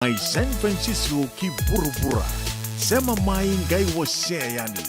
Mai San Francisco ki buru-bura. Sema mai ngai wasea yani.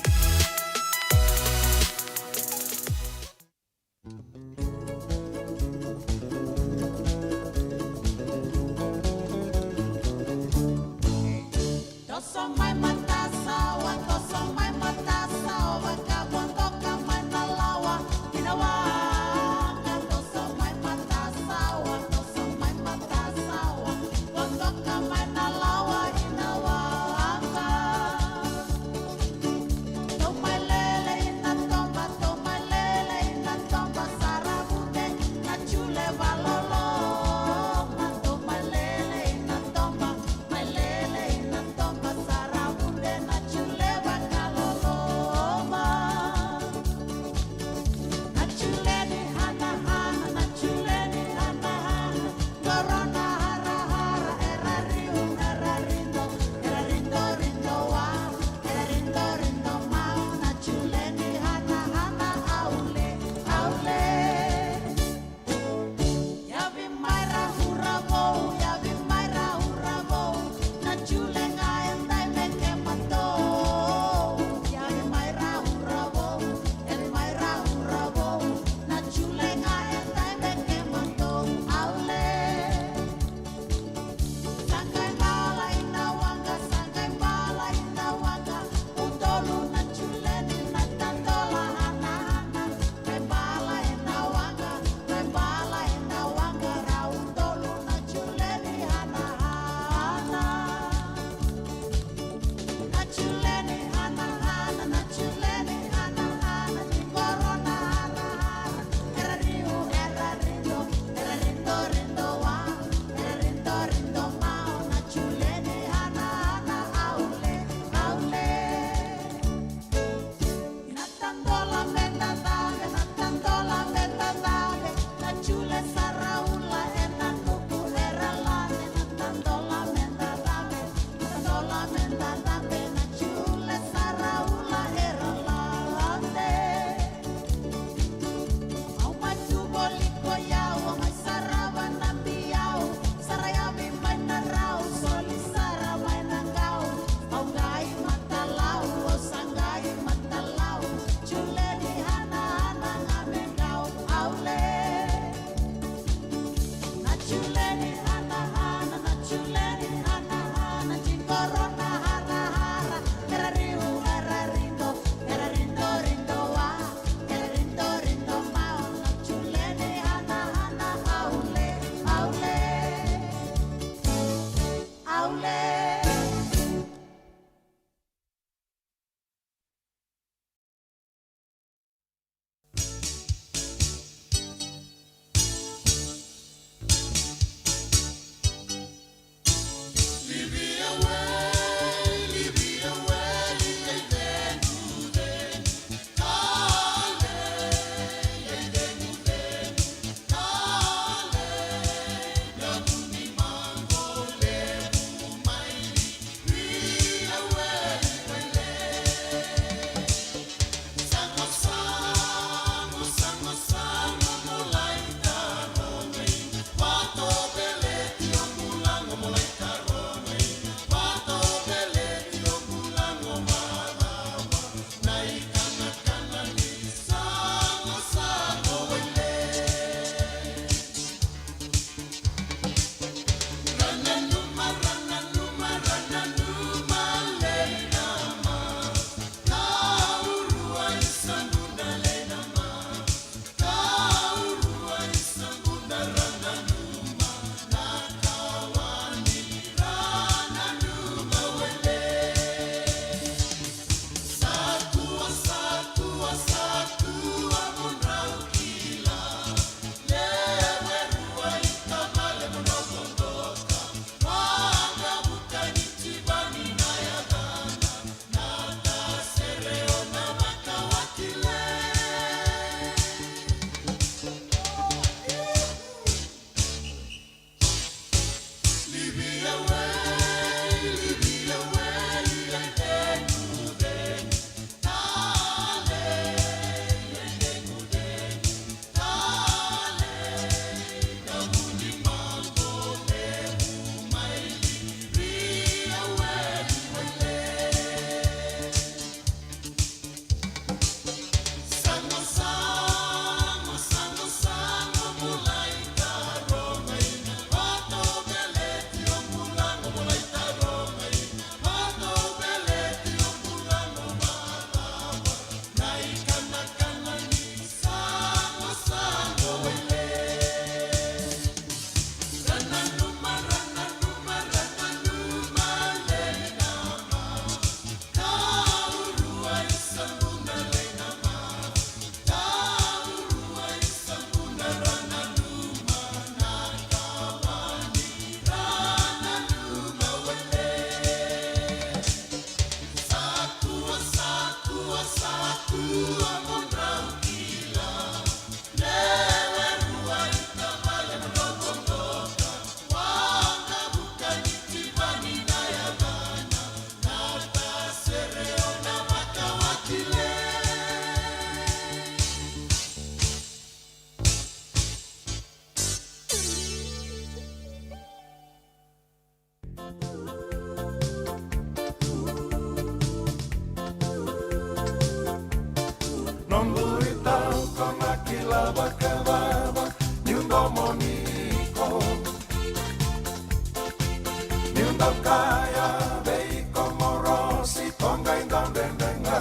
kaya bei komorosi tongai dan dendenga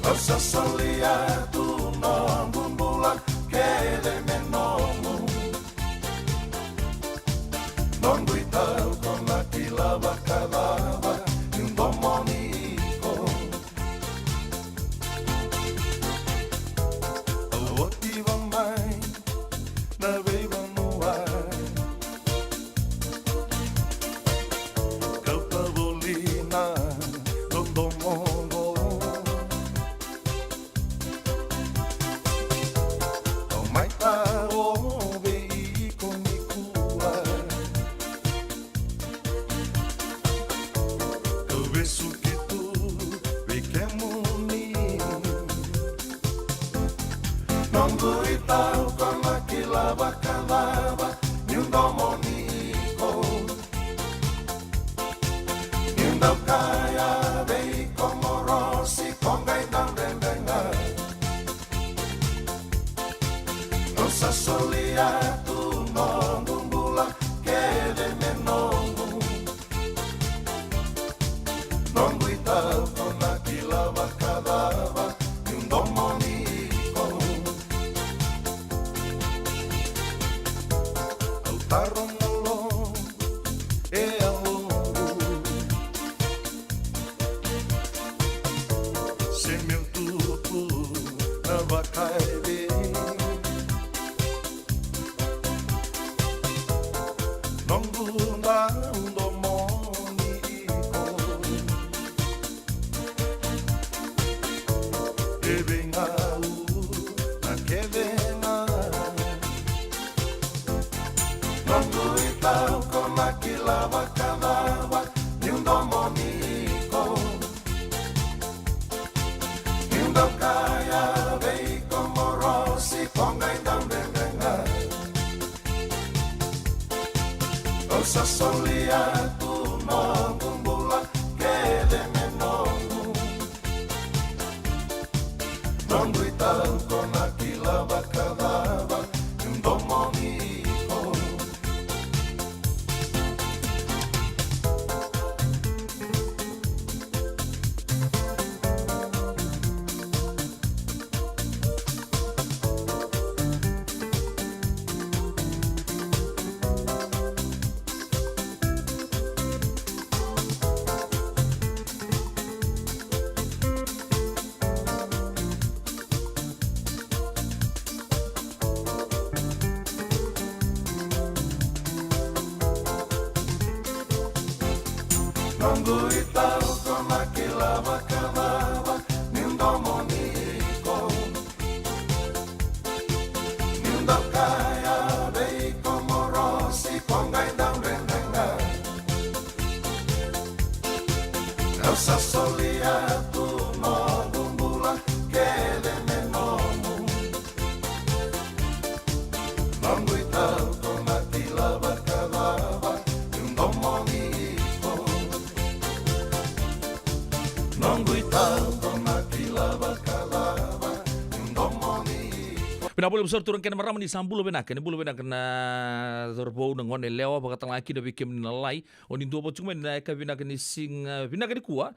Osa solia tu non bumbula kede menomu Non guitau con la kilaba kalaba in domoniko Oti van mai na veiva no ar Cauta bolina non domongo O mai ta o vei con mi cura Eu vejo que tu vei que muni Non guitau con aquela bacalaba Nyundo moniko Nyundo kaya vei komorosi Kongai dan dendenga Nosa solia tu non bumbula Kede menongu Non guitau con aquela bacalaba Nyundo moniko Tarongalo e alongo Se meu tupo na vacaibe Non gundando moniko E venga na que venga Non guitau con aquela bacalaba Nyundo moniko Nyundo kaya vei komorosi Kongai dan dendenga Osa solia tu non bumbula Kede menongu Non guitau con aquela bacalaba Nyundo moniko Non guitau con aquela bacalaba Nyundo moniko Nyundo kaya vei komorosi Kongai dan dendenga Osa solia tu non bumbula Kede menomu Non guitau con aquela bacalaba Nyundo moniko Non guitau con aquela bacalaba Nyundo moniko Pinapuli besar turun kena maram ni sambulu benak kena zorbo nangon elewa bakatang laki na bikim nalai oni dua po cuma na eka binak ni sing binak ni kuah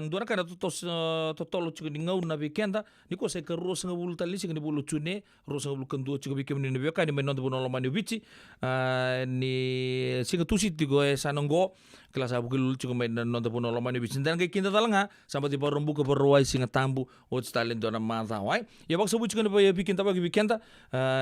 ndora kana totolo cuma ni ngau na bikenda ni ko saya kerus ngabulu tali sing ni bulu cune ros ngabulu kendua cuma bikim ni beka ni menon tu bono lama ni bici ni sing tusi tigo sanonggo kelas abu kilul cuma main nonton pun lama ni bici dan kayak kinta talanga sampai di parumbu ke perwai singa tambu ots talent dona mata wai ya bak sebut cuma ya bikin tabagi bikenda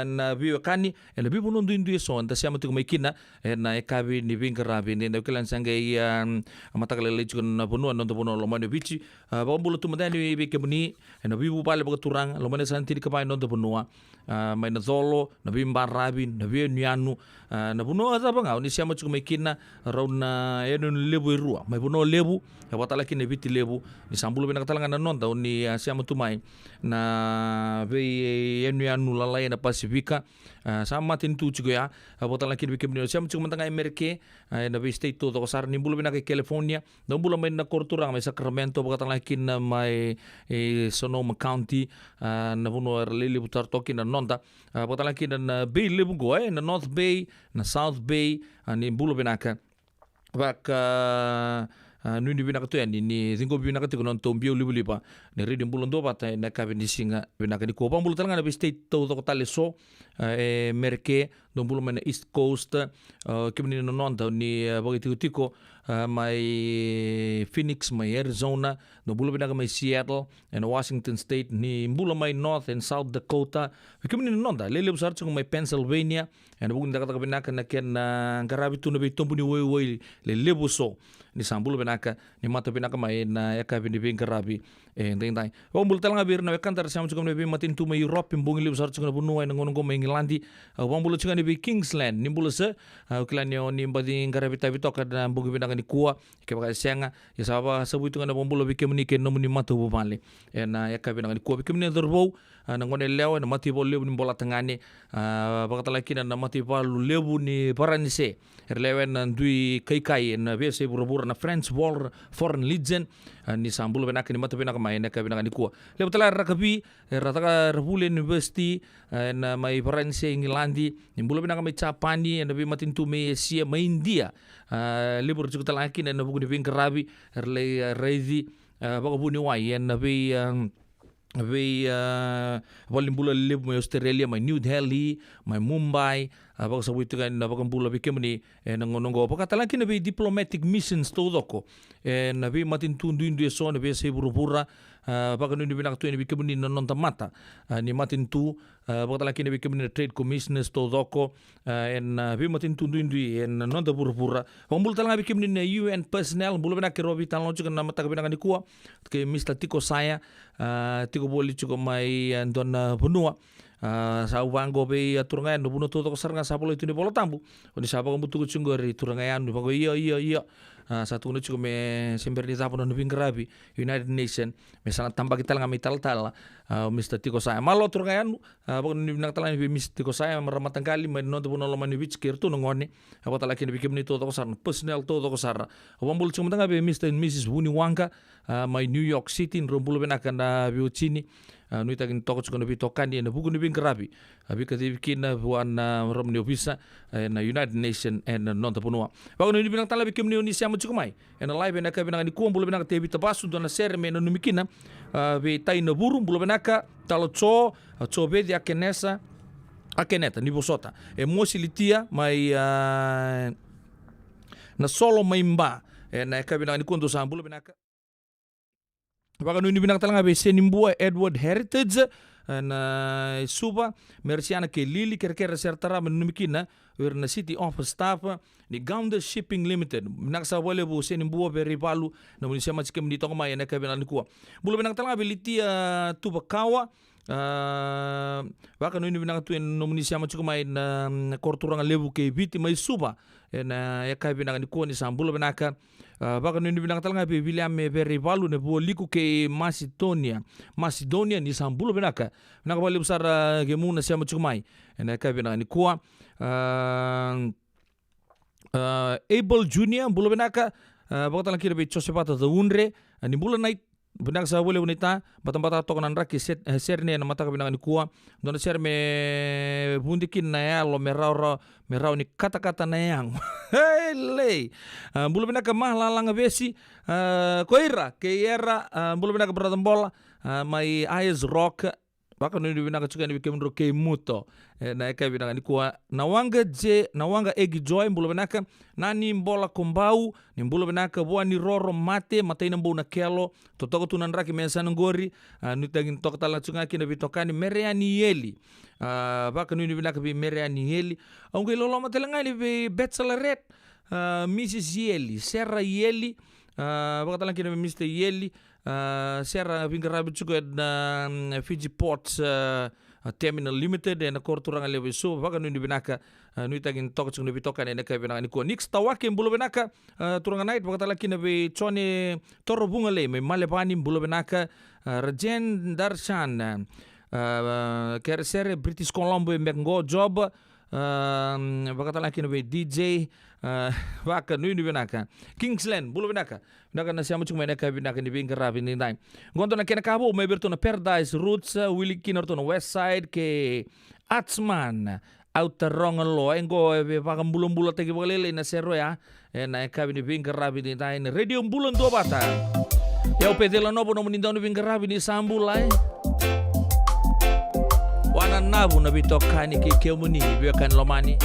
na biwa kani na biwa nundu indu so anta siama tu maikina na ekabi ni bingkarabi ni na kilan sanga iya mata kalele cuma na punu nonton pun lama ni bici bak bulu tu mata ni bikemuni na biwa balik bak turang lama ni santi kepai nonton punua main na zolo na biwa barabi na biwa nianu na punua apa ngau ni siama cuma maikina rauna no lebu irua mai bono lebu e watala ki ne viti lebu ni sambulo bena katalanga na nonda ni siamu tumai na ve enu anu lalai na Pasifika sama tin tu chigo ya watala ki bikem ni siamu chigo mantanga Amerike na ve state to sar ni bulo bena ke California no bulo mai na Cortura mai Sacramento katala ki na mai Sonoma County na bono lele butar toki na nonda watala ki na Bay lebu go na North Bay na South Bay ni bulo bena ka baka nuni binaka tu ni zingo binaka tu non tombio liba ni reading bulan do bata na ka ni singa binaka ni ko bang bulan tanga na state to tale so merke don bulan na East Coast kimni no non ni bagiti tiko mai Phoenix mai Arizona no bulan binaka mai Seattle and Washington State ni bulan mai North and South Dakota kimni no non lele busar chung mai Pennsylvania and bugun daga binaka na ken garabi tu no be tombuni woi le lebu so ni sambulo benaka ni mata benaka mai na eka bini bingkarabi ndai o multal nga bir na kantar sam chukam ne matin tu mai Europe mbungi libu sar chukam bunu ai ngongo mai Ngilandi o bulo chukam ne Kingsland ni bulo se klani ni mbadi ngarabi tabi toka na mbungi benaka ni kuwa ke baka senga ya saba sabu itu ngana bulo bikem ni ken nomuni mata bu male na eka benaka ni kuwa bikem ne dorbo na ngone lewa na mati bol lebu ni bola tangani baka talaki na mati balu lebu ni paranise erlewen na dui kai na bese burubur na French War Foreign Legion ni sambulo benaka ni mata benaka mai na ka benaka ni kuwa le betala rakabi rataka Rabule University na mai paranise Ngilandi ni bulo benaka mai Chapani na be matintu mai Asia mai India libur cukup talaki na buku ni bingkarabi erle reizi baka buni wai na be walimbula libu mai Australia mai New Delhi mai Mumbai baka sabu itu kan baka bula bikem ni nongo baka talaki na be diplomatic missions to doko na be matin tundu indu so na be se burubura baka nundu binak tu ni bikem ni nonta mata ni matin tu baka talaki na bikem ni trade commissioners to doko na be matin tundu indu nonta burubura bambul talanga bikem ni UN personnel bula binak robi talon chukan na mata binak ni kuwa ke Mr. Tiko saya Tiko boli chuko mai don benua sa ubango be turungan no buno todo sarnga sapolo itu ni bolo tambu oni sapa ko butugo chungori turangan no bago iya satu no chuko me sember ni zapo no bingarabi United Nation me sana tamba kita nga mital Mr. Tiko saya malo turangan bago ni nak talan be Mr. Tiko saya maramatan kali me no buno lo mani wich kirtu no ngone ako talaki ni bikim ni todo ko sarna personal todo ko sarna obambul chumo tanga be Mr. and Mrs. Wuni Wanga mai New York City rombulo benakan na biuchini nui tagin toko chuko nabi tokani na buku nabi karabi abi kati bikina buan rom ni ofisa na United Nation and non tapunua bago ni binang tala bikim ni siamu chuko mai and live na ka binang ni kuom bulo benaka tebi tabasu dona ser me no numikina be tai na buru bulo benaka talo cho be dia kenesa akeneta ni bosota e mosilitia mai na solo mai mba na ka binang ni kundo sa bulo benaka baka nuni binang talanga be senimbua Edward Heritage na suba mersiana ke lili kerkera sertara menumikina na City Office staff ni Gounder Shipping Limited binang sa wale bu senimbua be ribalu na munisia machikem ni toko mai na ka binang ni kuwa bulo binang talanga be litia tubakawa baka nuni binang tu no munisia machikem mai na korturanga lebu ke biti mai suba na ya ka binang ni kuwa ni sambulo binaka baka nuni binang talanga be William be rivalu ne bo liku ke Macedonia ni sambulo benaka bali besar gemuna siama chukumai na ka binang ni kuwa Abel Junior bulo benaka baka talanga kira be Josepata the Unre ni bulo night benak sa boleh wanita batang-batang tokanan raki serne na mata kabinangan kuwa don ser me bundikin na ya lo merau ni kata-kata na yang hele bulu benak mah lalang besi koira ke era bulu benak beratam bola mai eyes rock baka no ni binaka chuka ni bikem ro ke muto na ka binaka ni kuwa nawanga egi joy mbulo binaka nani mbola kombau ni mbulo binaka boa ni roro mate ina mbuna kelo totoko tunan raki mensan ngori ni tagin tok tala chunga ki na bitokani mereani yeli baka no ni binaka bi mereani yeli onge lolo matelanga ni be bachelorette Mrs. Yeli Sarah Yeli baka talang ki na Mr. Yeli Sarah vingarabi chuka na Fiji Ports Terminal Limited na korturang lewe so baka nu binaka nu tagin tok chung bitokan na ka binaka ni ko nix tawake bulo binaka turang night baka talaki na be chone toro bunga le me malepani bulo binaka Rajen Darshan kersere British Colombo mengo job baka talaki na be DJ baka nu binaka Kingsland bulo binaka naka na siya mo chung ka binaka ni bing karabi ni nine gonto na kena kabo may berto na Paradise Roots Willie Kinorto na West Side ke Atsman outer rongan lo engo baka bulong-bulong tagi bagalele na sero ya na ka ni bing karabi ni nine radio bulon do bata ya upete la no bono munindao ni bing karabi ni sambulai wana nabu na bitokani ke keumuni biakan lomani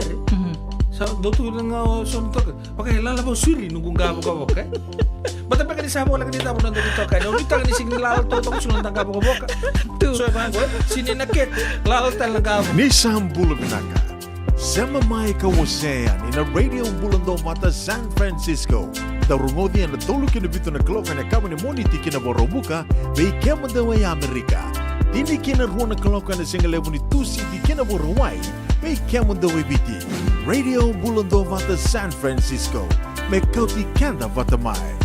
siare. Sa dotu nga sontok. Pakai lala po siri nunggu gabo ka. Bata pa kanisa mo lang kanita mo nandun dito ka. Nung kita kanisi lalo to sulang tang gabo ka. So ba sini nakit lalo lang gabo. Nissan Bulabinaca. Sema mai kawasean in a radio bulando mata San Francisco. Tarungodi na tolu kina bito na kloka na kama ni moni tiki na borobuka bei kema dawa ya Amerika. Dini kina ruona kloka na singa levo ni tusi di kina borowai bei kema dawa biti. Radio bulando mata San Francisco. Me kauti kanda vatamai.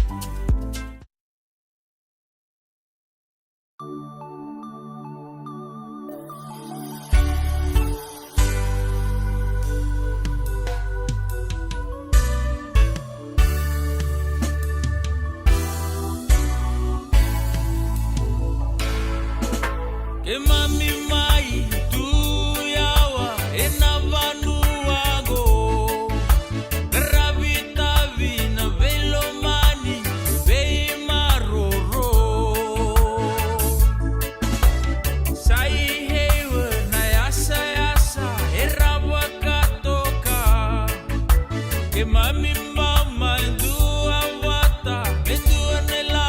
Ke mami mai tu yawa e na vanuago gravita vina velo mani vei maroro sai hewa na yasa e rawa katoka ke mami mama dua wata dua nela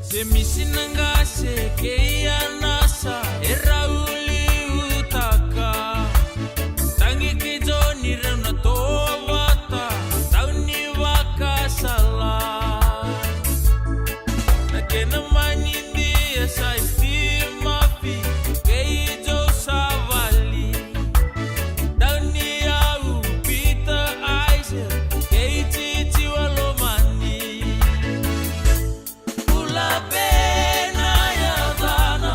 se misinangase ke nasa erauli utaka tangi ke joni rana to wata tauni wakasala na ke na manindi sa estima fi ke jo savali tauni au pita aise ke titi walomani pena ya dana,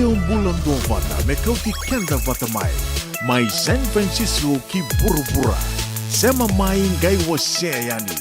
Radio Bulan Dovata mekauti kenda vatamai. Mai San Francisco ki burubura. Sema mai ngai waseyani.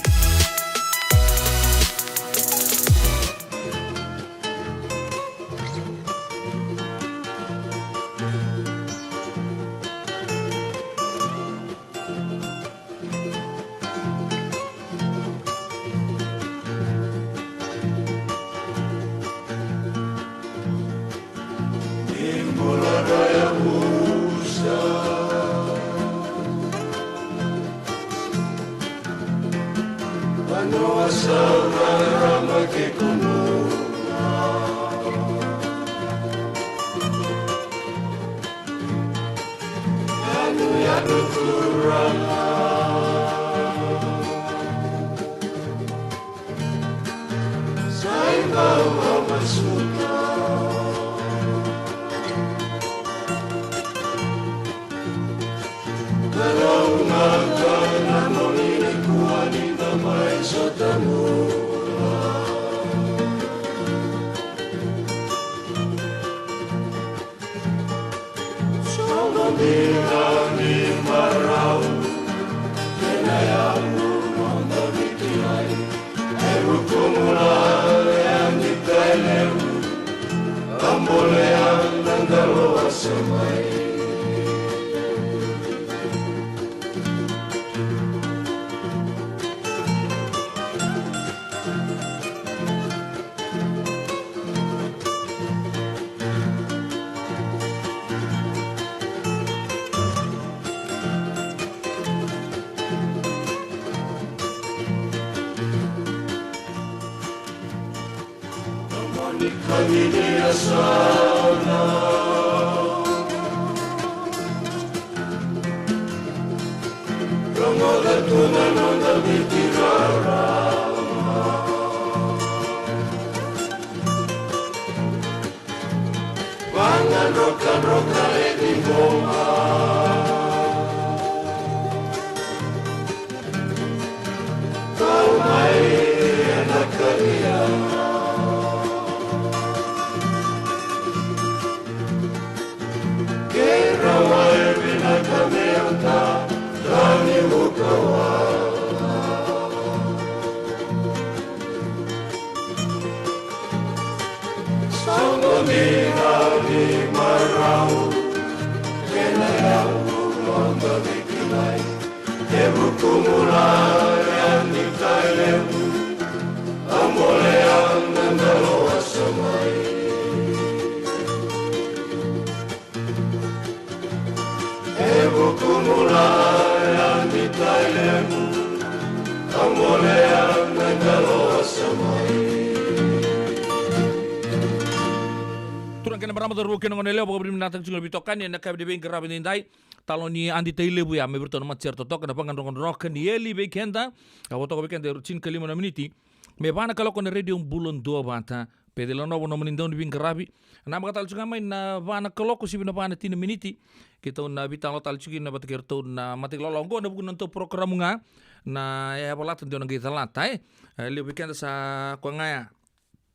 Leo pokok beri menatang cungal bitokan yang nak kabin beng kerap nindai talon ni andi taile bu ya me berton mat certo tok na pangan rong rok ni eli be kenda kawo tok be kenda rutin kalima na miniti me bana kalau kon radio bulon do bata pedelo no no menindon beng kerabi na mga tal cunga main na bana kalau ko sibina bana tin miniti kita na bitalo tal cugin na batikir to na matik lolongo na bukan untuk program nga na ya polat ndio na kita latai eli be kenda sa ko ngaya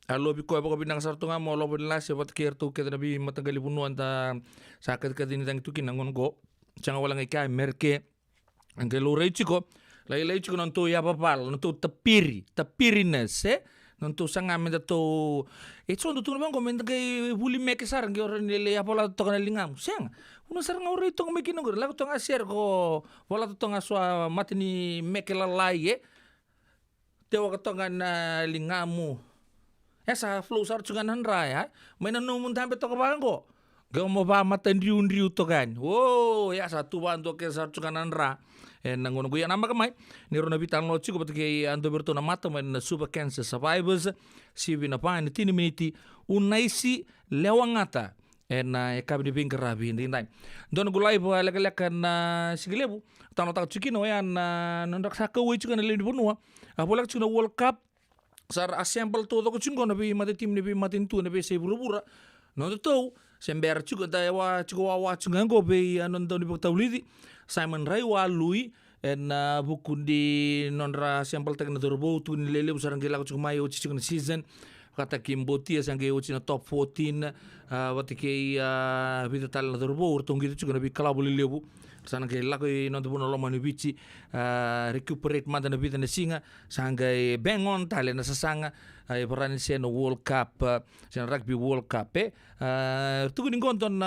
alo bi ko bako binang sarto nga mo lo la se wat kerto ke nabi matagali bunuan ta sakit ka din tang tukin nangon go changa wala ngai kai merke angke lo rei chiko lai chiko nanto ya papal nanto tapiri na se nanto sanga menda to etso ndo tuno bango menda kai buli meke sar ngi ora ni le ya pola to kana lingam seng uno sar nga ora to meki no la to nga ser ko wala to nga swa matini meke la lai te wa to nga lingamu esa flow sar cungan handra ya mainan numun tampe to kabango gak mau ba matan riu to kan oh ya satu bantu ke sar cungan handra nangon gue nama kamai ni rona bitan lo chico batke ando berto na mata main super cancer survivors si vina pa ni tini miniti unaisi lewangata na ekabi bing kerabi ni nai don gulai bo lek-lekan sigilebu tano tak cikino ya na nondak sakawe cungan le bonua apolak cungan World Cup sar assemble todo ko cungo nabi mate tim nabi matin tu nabi se buru-bura no to sember juga dayawa cugo wa cungango be anon to di baktawlidi Simon Ray wa lui en buku di nonra sampel tek na dorbo tu ni lele usarang gila ko mayo ci season kata kimbotia sange uchi na top 14 watike vita tal na dorbo urtongi tu na bi kalabu lebu sana ke lako no tu no loma ni bichi recuperate manda na vita na singa sange bengon tale na sasanga parani se no World Cup sen rugby World Cup tu ni konton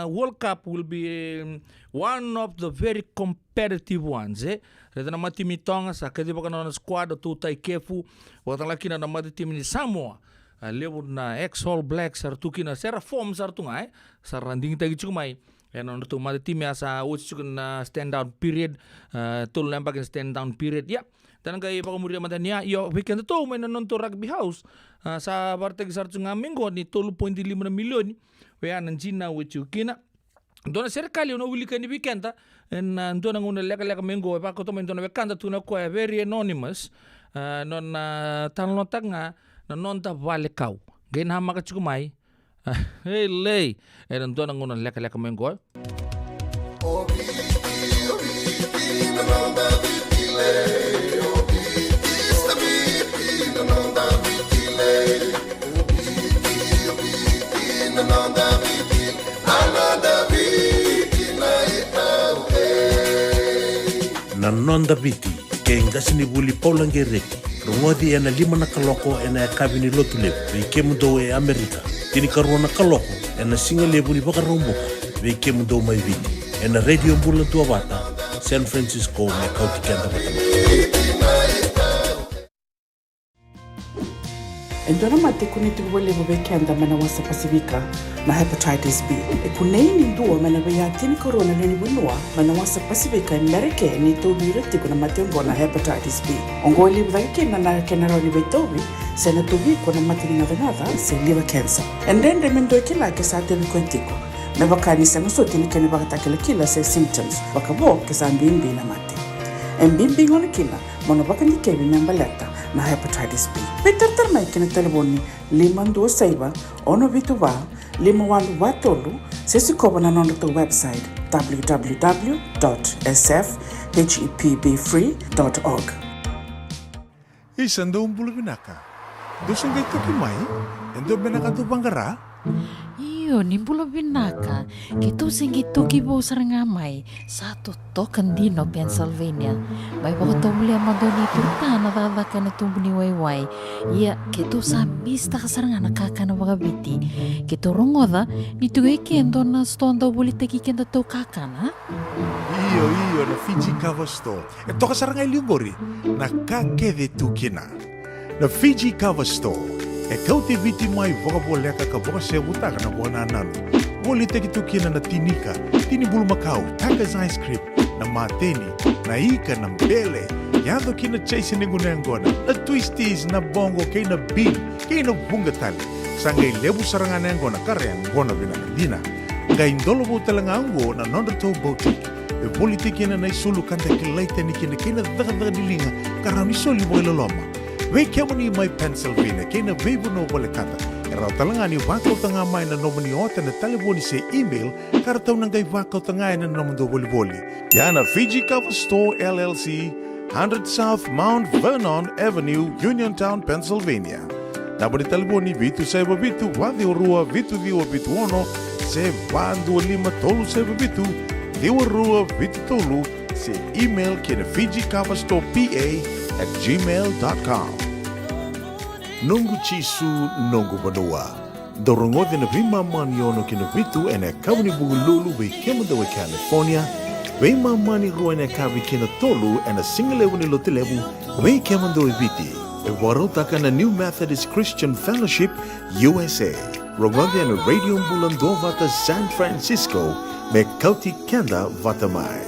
World Cup will be one of the very competitive ones Reta na mati mitonga sa kadi baka na squad tu tai kefu watang laki na mati tim ni Samoa lewu na ex All Blacks sartuki na sera form sartungai saranding tagi cukumai na tu mati tim ya sa uci cukun na stand down period tul lempak stand down period ya dan kay baka muria matanya yo weekend to may nonton rugby house sa parte sartunga minggu ni 3.5 milyon we ananjina wechukina Dona serikali unawilika ni weekenda na ndona nguna leka mengo pa ko to men dona wekanda tuna ko very anonymous non tanlota nga na nonta vale kau gen ha maka chukumai hey lei en dona nguna leka mengo na nonda biti ke ngasini buli paulange reki rungodi ena 5 na kaloko ena kabini lotule ve kemudo e Amerika tini karona kaloko ena singale buli baka romboka ve kemudo mai biti ena radio bulan tua bata San Francisco me kauti kanda bata Endona mate kuniti wale bubekenda mana wasa Pasifika na hepatitis B. Kuneini ndua mana bayatini corona nini bunua mana wasa Pasifika Amerike ni tobi reti kuna matembo na hepatitis B. Ongoli bubeke na kenaroni betobi sena tobi kuna matini ngadha se liver cancer. Endende mendo kila kesate bikontiko. Mebakani sa nusoti ni kene bakatakila kila se symptoms. Bakabo kesa mbimbi na mate. Mbimbi ngoni kila monobaka ni kebi nyambaleta na hepatitis B. Peter mai kena telefoni 52 ono vituva 51 sesi koba na nondo to website www.sfhepbfree.org. Isando umbulu binaka. Dosong kay tukimay, endo binaka tu bangara. Iyo, nimbulo binaka. Kito singi tukibo sarangamay sa tutokan dino Pennsylvania. May pagkatumuli ang madoni turta na dadakan na tumbo ni Wayway. Iya, kito sa mista kasaranga nakaka na wagabiti. Kito rongoda, nitugay kendo na stondo bulit kikenda to kakana. Iyo, na Fiji Cover Store. Ito kasarangay limbori, nakakede tukina. Na Fiji Cover Store. E kauti viti mai vokaboleka ka voka se butaka na bona nanu. Woli teki tukina na tinika, tini bulu makau, Taka's ice cream, na mateni, na ika na mbele. Yado kina chase ningu nengona, na twisties na bongo kay na bean, kay na bungatali. Sangay lebu saranga nengona kareang gona binakadina. Ngay indolo mo talangango na nondato boutique. E woli teki na naisulu kanta kilaita ni kina kina daga dilinga, karami soli mo ilaloma. We kemoni mai Pennsylvania, kena vebu no wale kata. Erau talangani wakau tanga mai na nomani ota na taliboni se email, karatau nangai wakau tanga na nomando wali. Yana Fiji Cover Store LLC, 100 South Mount Vernon Avenue, Uniontown, Pennsylvania. Naboni taliboni vitu seba vitu, wadi orua vitu diwa vitu ono, se wandu lima tolu seba vitu, diwa rua vitu tolu, se email kena Fiji Cover Store PA@gmail.com. Nungu chisu nungu badua. Dorongode na vima mani ono kina vitu ene kabuni bugululu we kemuda we California. We mani rua ene kabi kina tolu ene singalewu ni lotilewu we kemuda we viti. E warotaka na New Methodist Christian Fellowship USA. Rongode ene radio mbulando vata San Francisco me kauti kenda vata mai.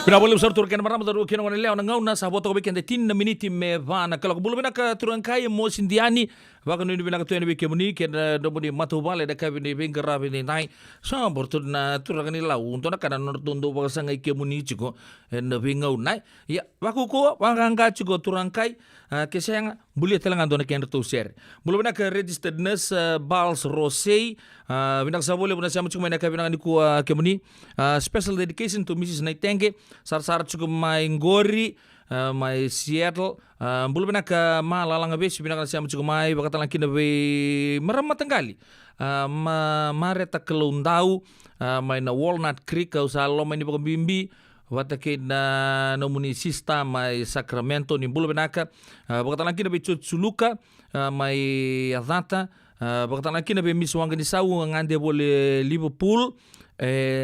Pinabole usar turken marama daru kena wana leo na ngauna sa boto ko beken de 10 miniti me vana kalau bulu bena ka turangkai mo sindiani baka nuni bena ka tuene beke muni ken do buni matubale de ka bini bengara bini nai sa bortu na turangani lau untuk na kana nortundo baka sangai ke muni chiko en bengau nai ya baku ko wanganga chiko turangkai kesayang buli telangan dona ken to share bulu bena ka registered nurse Bals Rosei bina sa bole bena sa mo chuma na ka bina ni ko ke muni special dedication to Mrs. Naitenge sar cukup mai Ngori, mai Seattle, bulu benaka malalanga besi benaka siam cukup mai bakatan laki na be meramat tenggali. Mareta kelundau mai na Walnut Creek kau salo mai ni bimbi watake na nomuni sista mai Sacramento ni bulu benaka bakatan laki na be Chuluka mai Atlanta bakatan laki na be Miswanga ni sau ngande bole Liverpool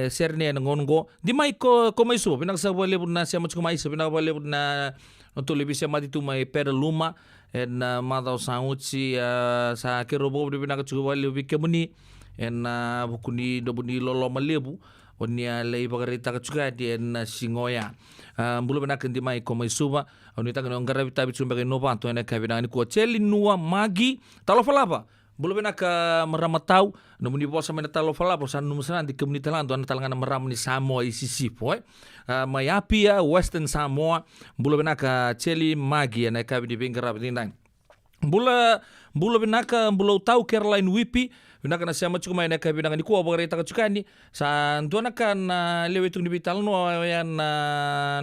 serne na ngongo di mai ko mai so pinaka sa bole na siam cukup mai so pinaka bole na untuk lebih siapa itu mai Petaluma en matau sanguci sa kerobo di pinaka cukup lebih kemuni en bukuni dobuni lolo malebu onia lei bagarita juga di en singoya bulu pinaka di mai ko mai suba oni tak ngara tabi cuma bagai nova to en kabina ni ko celi nua magi talo falapa bulu benaka meramatau namun di bawah sama talo falapa san numusan di komuniti lan tuan talangan meram ni Samoa isisi poe Mayapia Western Samoa bulu benaka celi magi na kabi di bingkara bintang bulu benaka bulu tau Caroline Wipi benaka na siama cukup main kabi dengan di kuah bagari tak cukani san tuan akan lewetung di bital no yan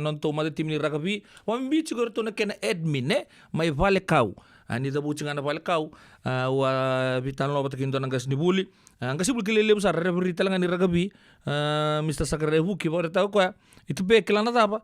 nonton mati tim ni rakabi wambi cukup tu nak kena admin mai vale kau ani da bucing ana vale kau wa bital no batakin tuan angkas ni buli angkas buli kelele besar berita lengan ni rakabi Mr. Sakare Huki baru tahu kau itu be kelana apa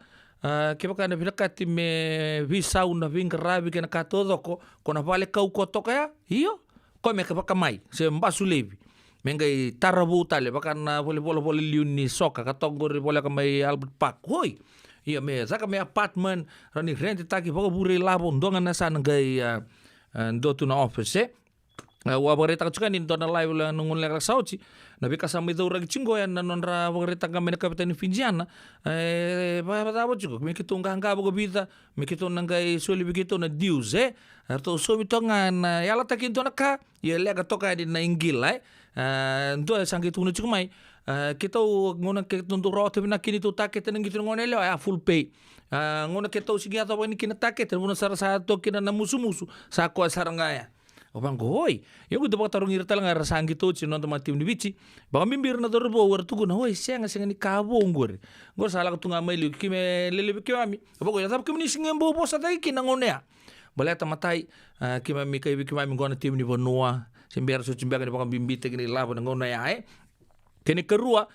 kipa kana bilakati me visa una vinkarabi kena katodoko kona vale kau kotoka ya iyo ko me ka mai se mbasu levi mengai tarabu tale bakan boleh liuni soka katongor boleh kamai Albert Park hoi iya me saka me apartment rani rent taki bago bure labo ndonga nasa ngai ndo tu na office wa bareta kacukan in tona live la nungun lek sauci na bika sama itu ragi cinggo ya nonra bareta kamene kapten Finjiana ba ba cukup me kitung ganga bogo bita me kitung nangai soli begitu na dius arto so mitongan yala takin tona ka ya lega toka di na ingil ndo sangi tunu cukup mai kita ngona ke tuntu rote bina kini tu take teneng gitu ngone le full pay ngona kita sigi atau ini kini take terbunuh satu kina na musu sa ko sarangaya Obang hoi, yo kudu bakal tarung irta lang rasa gitu cino teman tim di bici. Bang mimbir na dorbo wartu guna hoi siang ni kabong gor. Gor salah ketunga melu kime lele kime. Obang ya tapi kime singen bo bosa tai kinangone ya. Boleh tamatai kime mi kai kime mi gona tim ni bonua. Sembiar so cimbiak ni bakal bimbite kini labo ngona ya Kene kerua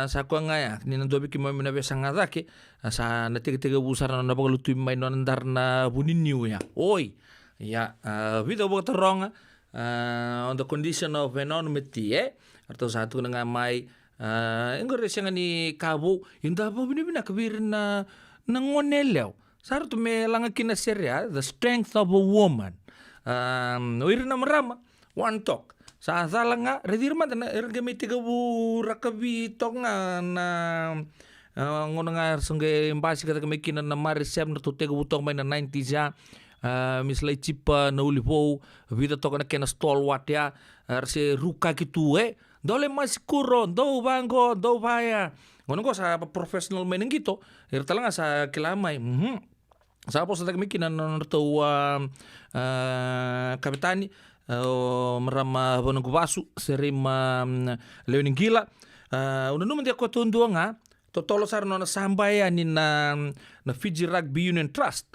sa ko ngaya ni nando bi kime mi na besa ngadake sa na tiga busar na bakal lutu mai non ndar na buniniu ya. Oi. Ya, video buat terong on the condition of anonymity atau satu dengan mai engkau resiangan ni kabu indah apa bina kebir na ngoneleu sar tu me langa kina seria the strength of a woman irna merama one talk sa langa redirma na ergemi tiga bu rakabi tonga na ngonanga sengge embasi kata kemikina na marisem na tu tiga bu tong mai na 90s ya misalnya cipa na ulipo vida toka na kena stalwart ya arse ruka gitu dole mas kuro do bango do baya ngono ko sa professional main gitu irtalang sa kilamay sa po sa tagmikin na to kapitani merama bonong basu serima leoning gila uno numen dia ko tundu nga totolo sar no na sambaya ni na Fiji Rugby Union Trust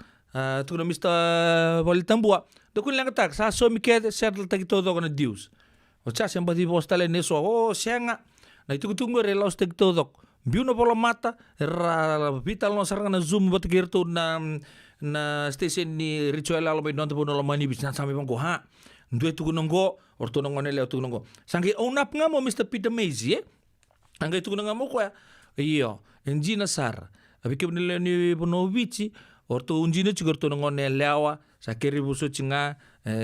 tu na Mr. Valitambua dokun lang tak sa so miket settle tagi todo ko na dius o cha samba di postale neso siya nga na itu tunggu relaus tagi todo biu na pola mata vital no sarang na zoom bat gerto na station ni ritual alo bay non tapo no lamani bisna sami bang ko ha ndue tu nonggo orto nongo nele tu nongo sangi onap nga mo Mr. Peter Mazie angay tu nga mo ko iyo enjina sar abi ke ni bonovici orto unjine chigorto ngone lewa sakeri buso chinga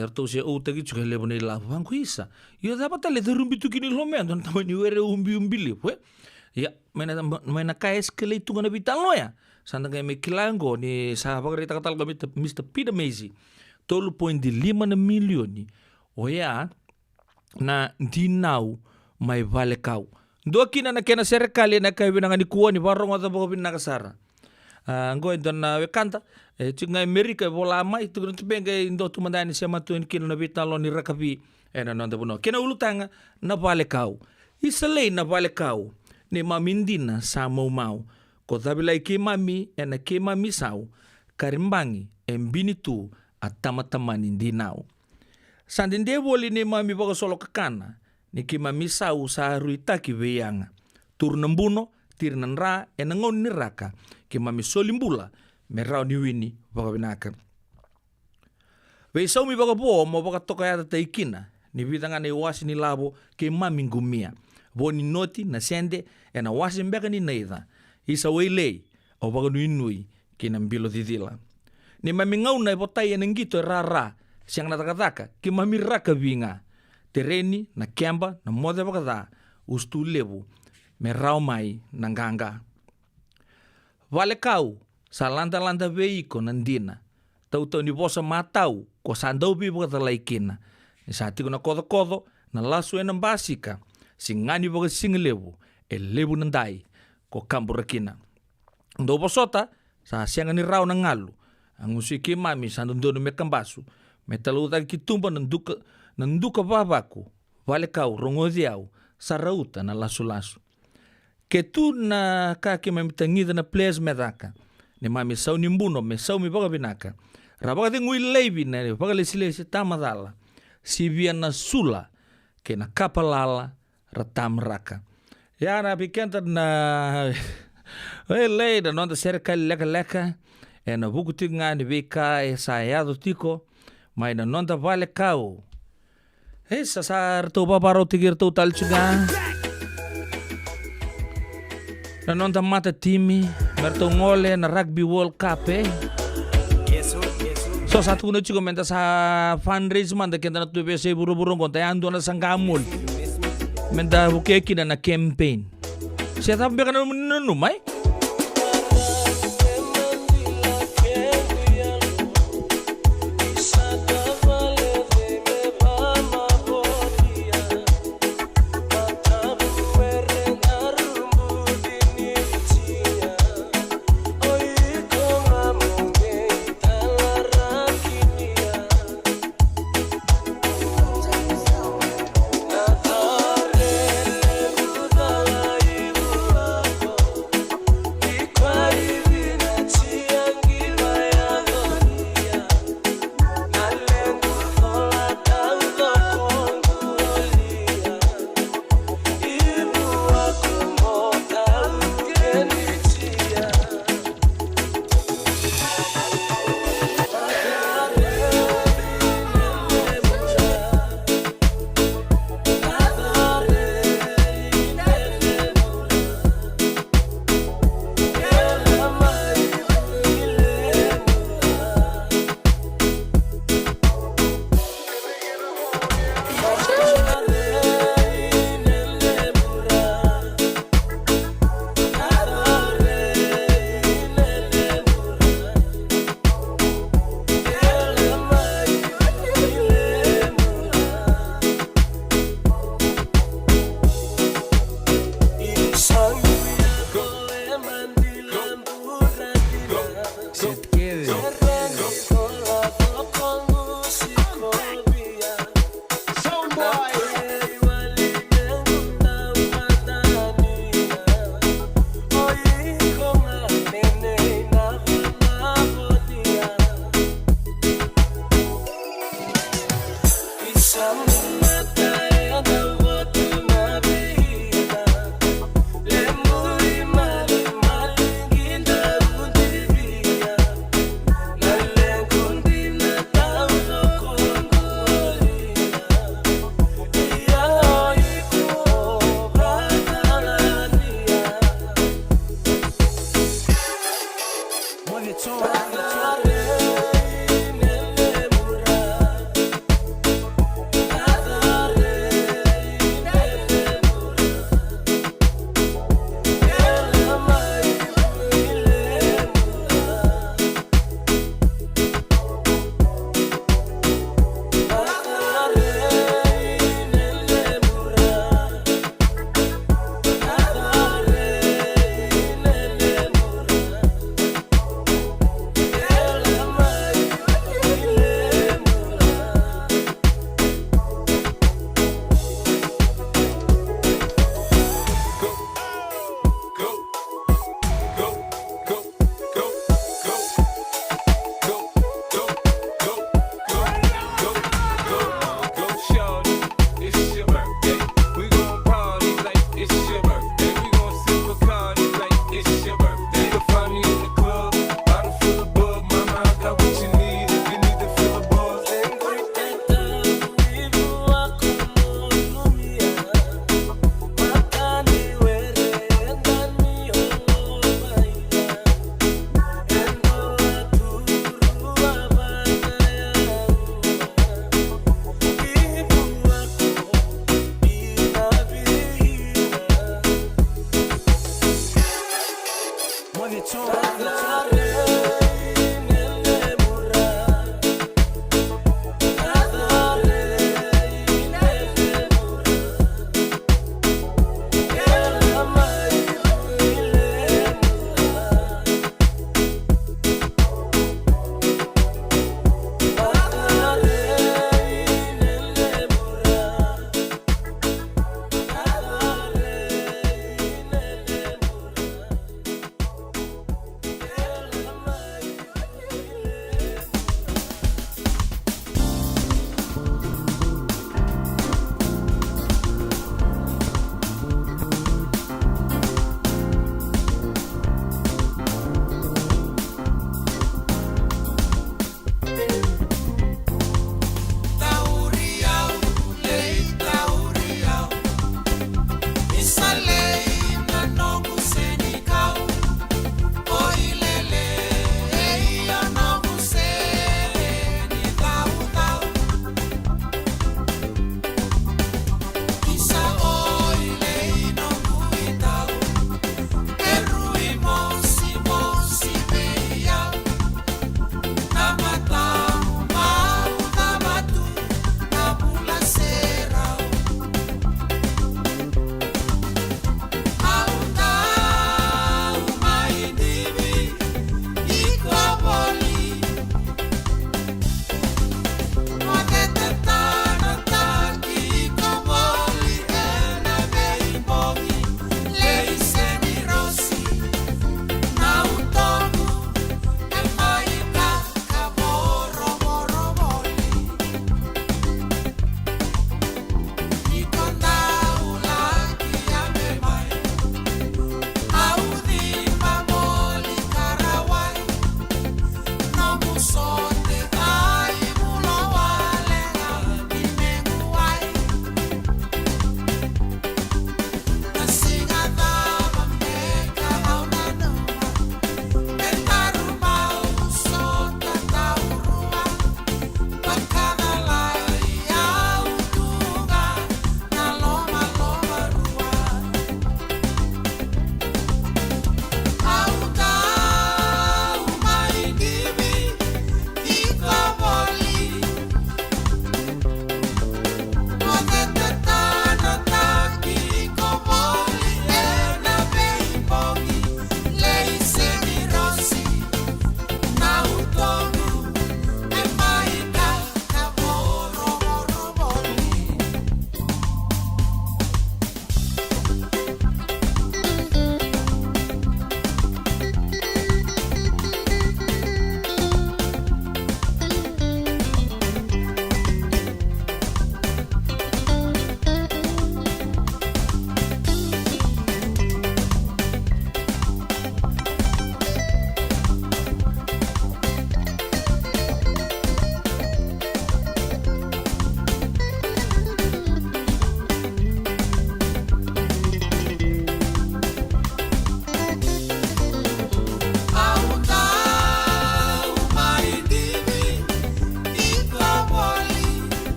orto se utagi chugele bone la banku isa yo dapat le rumbi tu kini lome don tamani were umbili we ya mena kais kele tu ngona bital no ya sanda ngai mekilango ni sahabat kita katal kami Mr. Peter Mazie 3.5 milioni oya na dinau mai vale kau do kina na kena serikali na kai binangani kuwa ni barong ata bako binakasara ngoi don wekanta chinga Amerika bola mai tu benga indo tu mandani sama tu kilo na bitalo ni rakabi na nonda bono kena ulutanga na vale kau isalei na vale kau ni mamindina sa mau ko tabilai ke mami ena ke mami sau karimbangi embini tu atama-tamani dinau. Sandinde woli ni mami baka solo kakana ni ke mami sau sa ruitaki weyanga. Turnambuno tirnan ra enangon ni raka ke mami solimbula merau ni wini baka binaka. Wei sau mi baka bo mo baka toka yata taikina ni vitanga ni wasi ni labo ke mami ngumia. Bo ni noti na sende ena wasi mbeka ni neitha. Isa wei lei o baka nui ke nambilo didila. Ni mami ngau na ipotai enengito rara siang na takataka ke mami raka vinga. Tereni na kemba na mode baka da ustu lebu merau mai nanganga. Vale kau sa lanta veiko nandina. Tau ni bosa matau ko sandau bi baka talaikina. Ni sati ko na kodo na lasu enang basika. Singani baka singlebu lebu nandai ko kamburakina. Ndo bosota sa siang ni rau na ngalu. Ang usiki mami sandondo me kambasu. Metaluta kitumba nanduka babaku. Vale kau rongodiau sarauta na lasu-lasu. Ke tu na kaki mamitangida na ples medaka. Ni mami sau nimbuno me sau mi baka binaka. Rabaka te ngui leibi na baka lesi tamadala. Sibia na sula ke na kapalala ratam raka. Ya na pikenta na lei da nonda serikali leka. E na buku tinga ni vika e sayado tiko. Mai na nonda vale kau. Sasar tau babaro tigir tau talchuga. Na nonda mata timi. Merto ngole na rugby world cup So satu kuno chico menta sa fundraise manda kenta na tuwe se buru-buru konta ando na sangamul. Menta bukeki na campaign. Siya tabi ka na numay?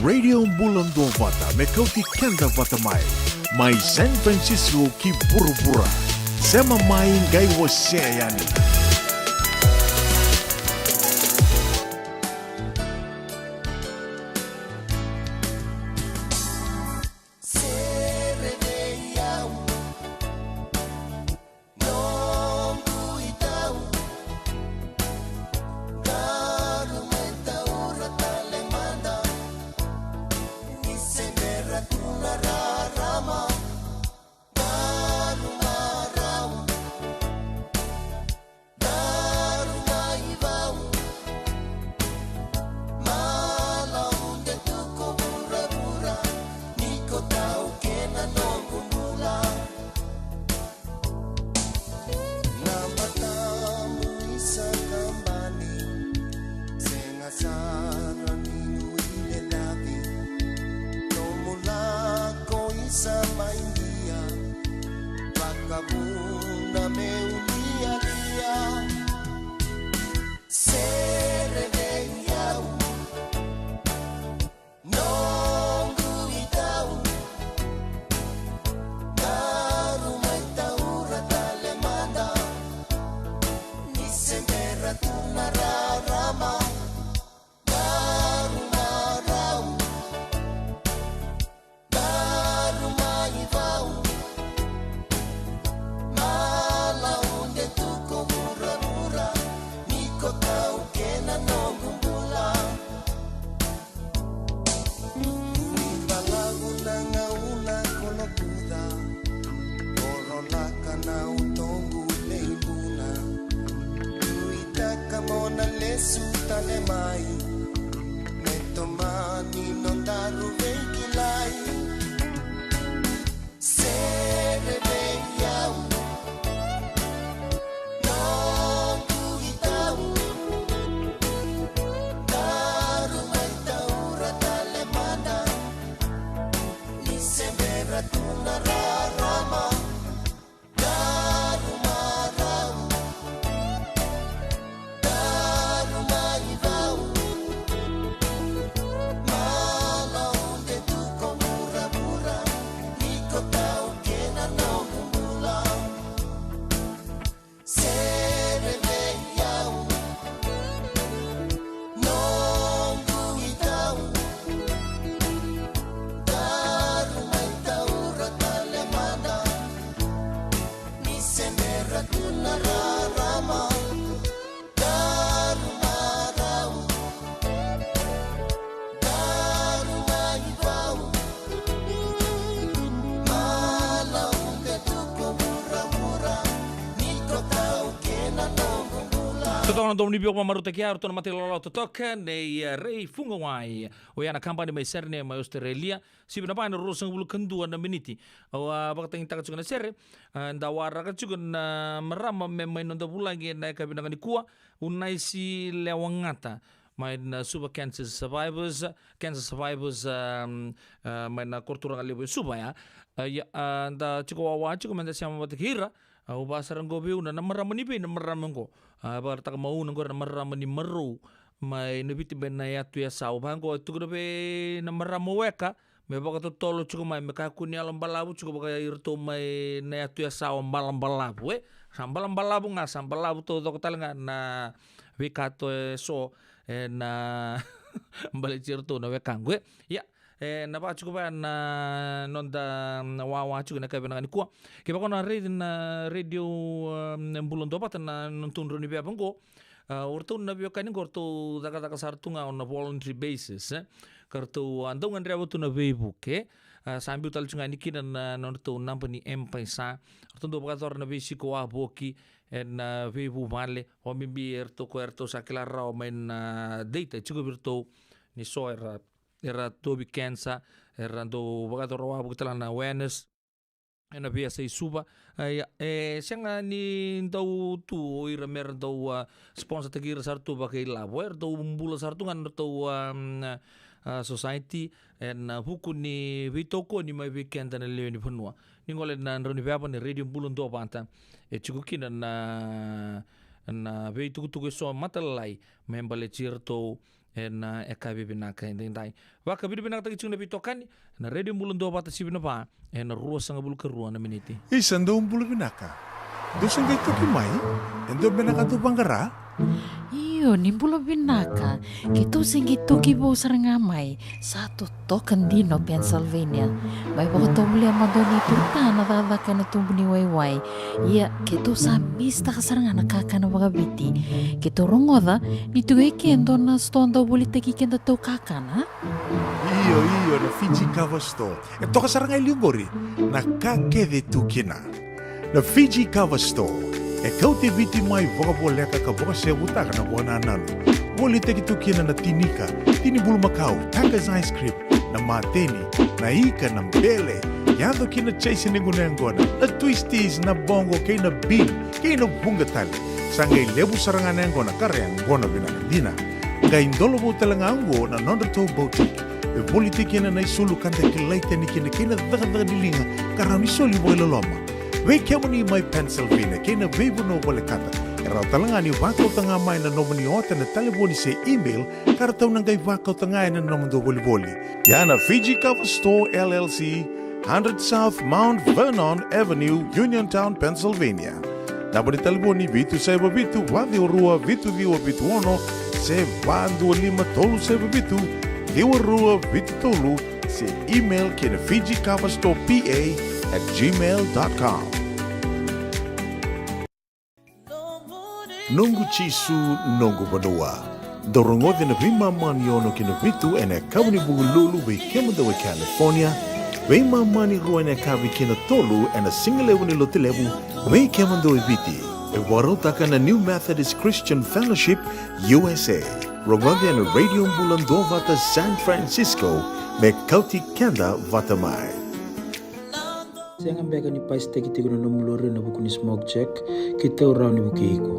Radio Bulando Vata me kauti kenda vata mai San Francisco ki bura-bura sema mai ngai wasea yani tale mai Metto mani non daru veikilai Sere veiau Non kuitau Daru mai taura tale mana Ni semera tuna rarama Daru marau Daru mai vau Mala onde tu komura-mura Niko tau kena no kumbula Sere veiau Non kuitau Daru mai taura tale mana Ni semera tuna rarama Daru marau Daru mai vau Mala onde tu komura-mura Niko tau kena no kumbula Totona domni bio mamaruta kia tona mate lolo totoka nei rei funga wai o yana kampani mai serne mai Australia sibina pa na rosang bulu kendua na miniti o bakatang taka tsugana sere nda wara ka tsugana marama me mai nonda bulangi na kabina ni kuwa unai si lewangata mai na super cancer survivors mai na korturanga lebo suba ya nda chiko wawa chiko menda siama batikira o basarang gobe una na marama ni pe na marama ngo bar tak mau nanggo na marama ni meru mai no biti ben na ya tu ya sau bango tu go be na marama weka me baka tolo chuko mai me ka kuni alam balabu chuko baka irto mai na ya tu ya sau balam balabu sambalam balabu nga sambalabu to tal nga na weka to so na balik cirto na weka ngwe ya na ba chuko ba na nonda na wawa chuko na kabena ni kwa ke ba na radio Bulondo pa na nontun ro ni be bango orto na bio kani gorto daga sartunga on a voluntary basis kartu andong andre tu na Facebook sambil tal chunga ni kina na nonto nampani empaisa orto do bagator na bisi ko aboki en Facebook vale o mimbi erto sakila ra men data chuko virto ni so era tobi cancer era do bagator wa bugtala na awareness ena via sei suba sanga ni dau tu ira mer dau sponsor tegir sartu bakai labo dau mbula sartu ngan dau society en huku ni vitoko ni mai weekend na leo ni punua ni ngole na roni vapa ni radio Bulondo banta chukukina na veitu tu so matalai membale cirto en ekabi binaka indai waka bidu binaka tagi chungna bitokan na radio Bulondo bata sibina pa en ruwa sanga bulu kerua na miniti Isando bulu binaka. Dosang kay toki mai. Endo binaka tu bangara. Iyo, nimbulo binaka. Kito singi toki bo sarangamay. Satu token dino Pennsylvania. May baka muli ang madoni turta na dadaka na tumbuni wayway. Iya, kito sa mista kasaranga nakaka na bagabiti. Kito rongoda, nitugay kendo na stonda wuli tagi kenda to kakana. Iyo na Fiji Cover Store. Ito kasarang ay liugori. Nakakede tukina. Na Fiji Cover Store. Kau te viti mai voka po leka ka voka se butaka na buona nanu. Woli te ki tukina na tinika. Tini bulu makau. Taka's ice cream. Na mateni. Na ika na mbele. Yado kina chase ningu na ngona. Na twisties na bongo kay na bean. Kay na bungatali. Sangay lebu sarangan na ngona karyang ngona binakandina. Ngay indolo mo talangango na nondato boutique. Politiki na naisulu kanta kilaita ni kina daga nilinga karami soli boy loloma. We kemani mai Pennsylvania kina vebu no bole kata. Era talanga ni wako tanga mai na nomani ota na telefoni se email karataw nangay wako tanga na nomando boli. Yana Fiji Cover Store LLC, 100 South Mount Vernon Avenue, Uniontown, Pennsylvania. Nabani telefoni vitu saiba vitu wadi orua vitu viwa vitu ono se bandu lima tolu saiba vitu Diwarua Vitolu se email kina FijiCoverStorePA@gmail.com. Nungu chisu nungu banua. Dorongote na vima maniono kina vitu ene kabuni bugululu we kemuda we California. We mani rua ene kabi kina tolu ene singalewu ni lotilewu we kemuda we viti. E warotaka na New Methodist Christian Fellowship USA. Rongondi and Radio Bulando Vata San Francisco, me kauti kenda vatamai. Saya ngambeka ni pais teki tigo na nomulore na buku ni smoke check kita urau ni buku iko.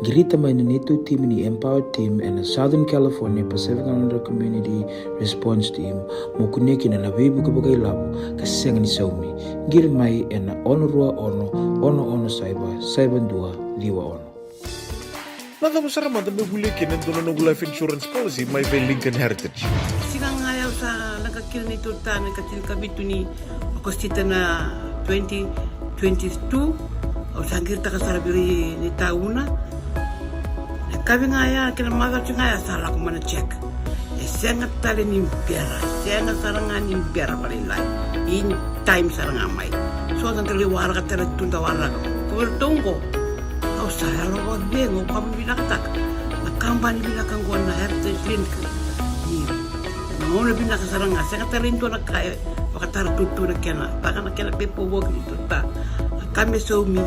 Girita mai na neto team ni Empower Team and Southern California Pacific Islander Community Response Team mo kuneki na nabibu kabagai labo kasi ni saumi. Gir mai na ono rua ono saiban dua liwa ono. Nada besar mata bebulekin and dono no life insurance policy may be Lincoln Heritage. Silang ayaw sa nagkakil ni Turta, nagkakil kabito ni Akostita na 2022 o sangir ta kasarabiri ni tauna. Nagkabi nga ya, kinamagal siya nga ya, sala ko man na check. Sengat tali ni Biara, sengat sarangan ni Biara palilay. In time sarangan may. So, ang kaliwara ka tala tundawara ka. Kuwertong ko. Kau saya lo bengo kami bilang tak. Nakambani bilang kangguan na heritage link. Mau lebih nak sarang saya kata rindu nak kaya pakatara tutu nak kena bahkan nak kena pepo work itu tak kami suami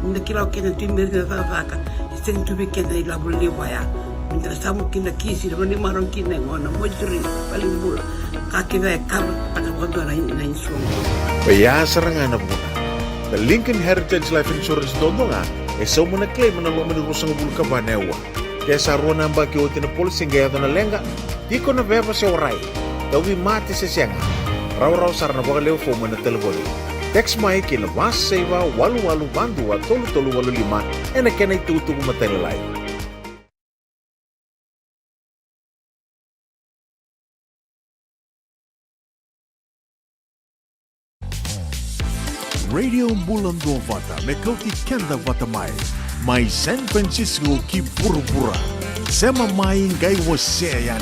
nak kira kena timber ke apa sing tu bikin dari labu lewaya minta samu kena kisi dan ni marong kena ngona mojuri paling bul kaki dah kar tak kau lain semua. Baya serangan apa pun. The Lincoln Heritage Life Insurance dondonga so muna claim na lo manurusang bulka banewa. Kaya sa ruwa namba ki otin na policy gaya na lenga. Di ko na beba sa oray. Dawi mati sa siyanga. Raw sar na baka leo foma na telefoni. Text mai kina mas seva walu bandu wa tolu walu lima ena kena itutu kumatelalay. Radio Bulando Vata me kauti kenda vatamai. Mai San Francisco ki pura-pura. Sema mai ngai waseyan.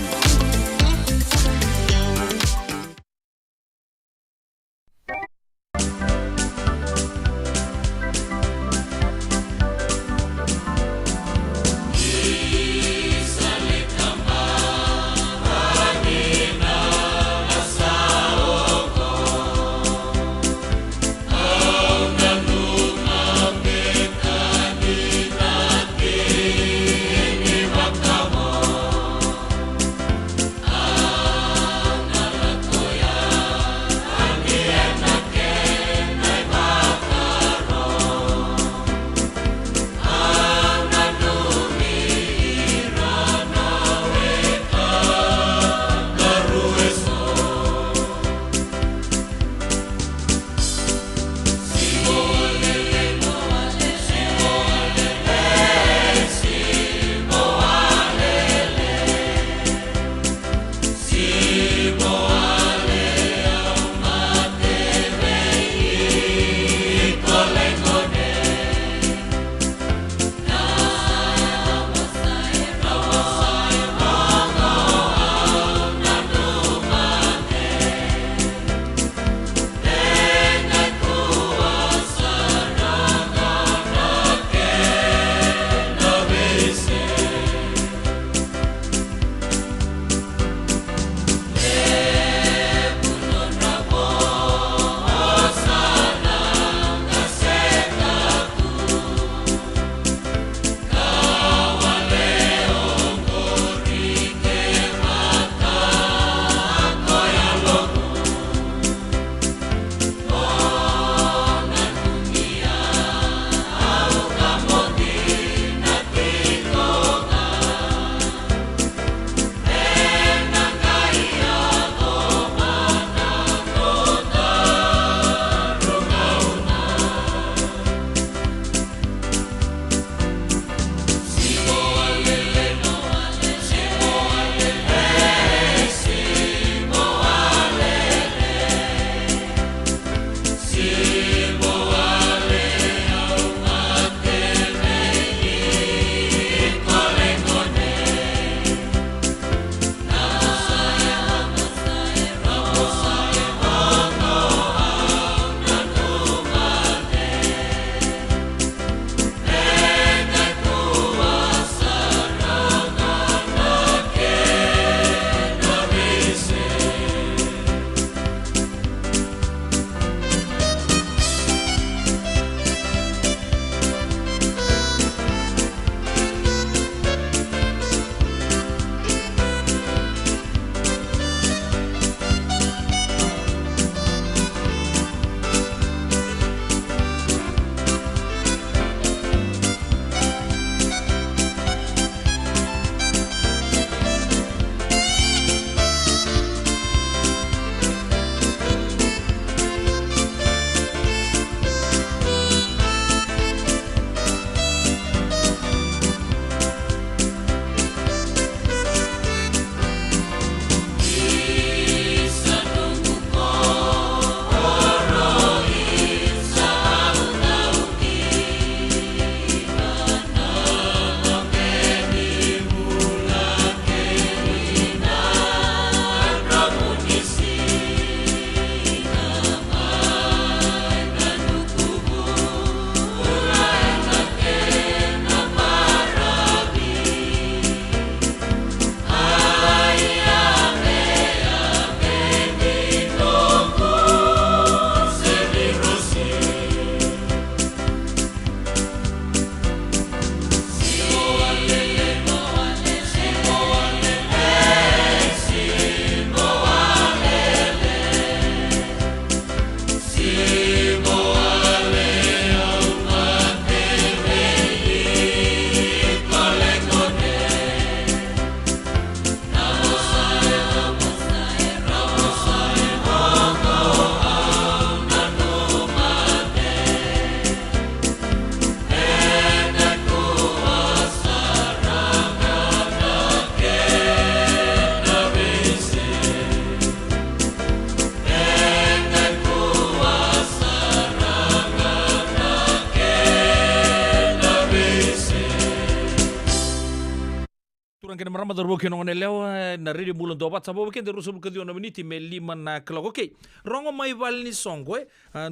marama darbo ke nongone leo na radio bulan dobat sabo ke deru sub kedio na miniti me 5 na klok. Okay. Rongo mai val ni songo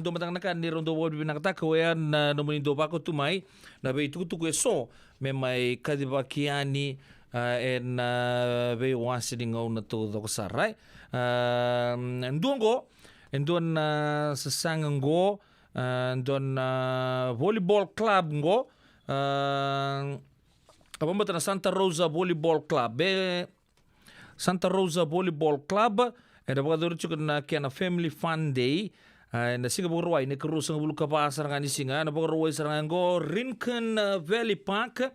do matang nakan ni rondo wod binakta ko na no mini do bako tu mai na be tu ko so me mai kadibakiani en be wasiling on to do sarai. Ndongo endon sesanggo don volleyball club ngo apa mbata na Santa Rosa Volleyball Club Santa Rosa Volleyball Club da bagadur chuk na kiana family fun day na singa bogorwai ne kru sanga bulu kapasar ngani singa na bogorwai saranga ngo Rincon Valley Park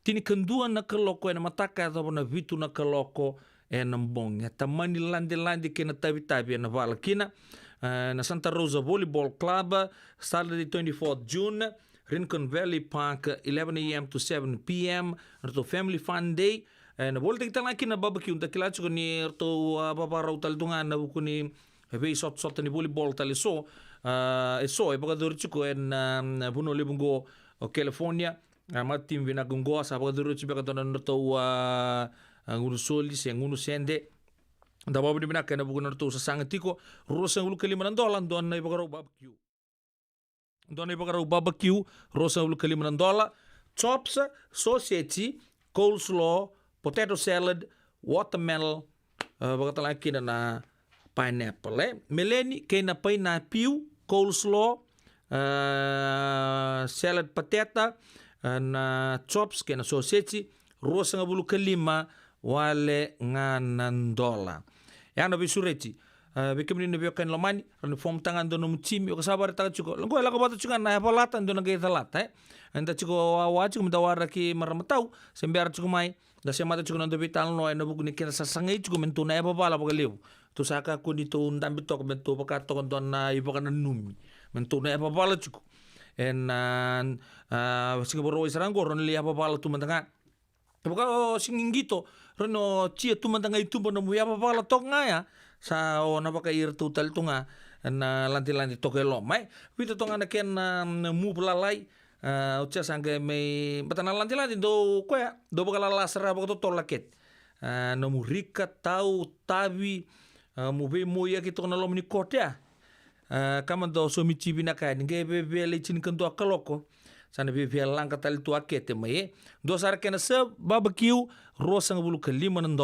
tini kendua na keloko na mataka ta na vitu na keloko na mbong tamani lande kena tabi na valkina na Santa Rosa Volleyball Club, Saturday 24th June, Rincon Valley Park, 11 a.m. to 7 p.m. Ito Family Fun Day. Na boleh kita lagi na barbecue. Kita kila cukup ni ito babarau taltungan na buku ni hebe sot ni volleyball tali so. Baka dulu cukup buno libungo California. Amat tim vinagungo sa baka dulu cukup kata na ito ngunu soli ngunu sende. Da babu di mana kena buku narto sasang tiko rosa ulu $5 don na ibagarau barbecue rosa ulu $5 chops sausage coleslaw potato salad watermelon bagata laki na pineapple meleni kena pineapple coleslaw salad patata na chops kena sausage rosa ulu $5 wale $6 yana bisureti bikim ni biokan lomani ran form tangan do num tim yo sabar ta chuko ngo la ko batu chukan na palatan do na ge talata anda chuko wa chuko mdawara ki maramatau sembiar chuko mai da semata chuko ndo vital no eno buku ni kena sasangai chuko mentu na ba bala ba lew to saka ko ni to ndam bitok mentu ba ka to don na ibokan numi mentu na ba bala chuko en singa boro isarango ron li ba bala tu mantanga Pagka singingito reno chia tu mantanga itu bono muya pala tok ngaya sa o na baka ir tu tal tunga na lanti tokelo mai wito tonga na ken mu pelalai uca sangge mai batana lanti do koya do baka lasara baka to laket no murika tau tabi mu be moya kito na lomni kotea kama do so michi binaka nge be le chin kan do kaloko sana bebe langka tali tu akete mai do sar kena se barbecue rosang bulu $5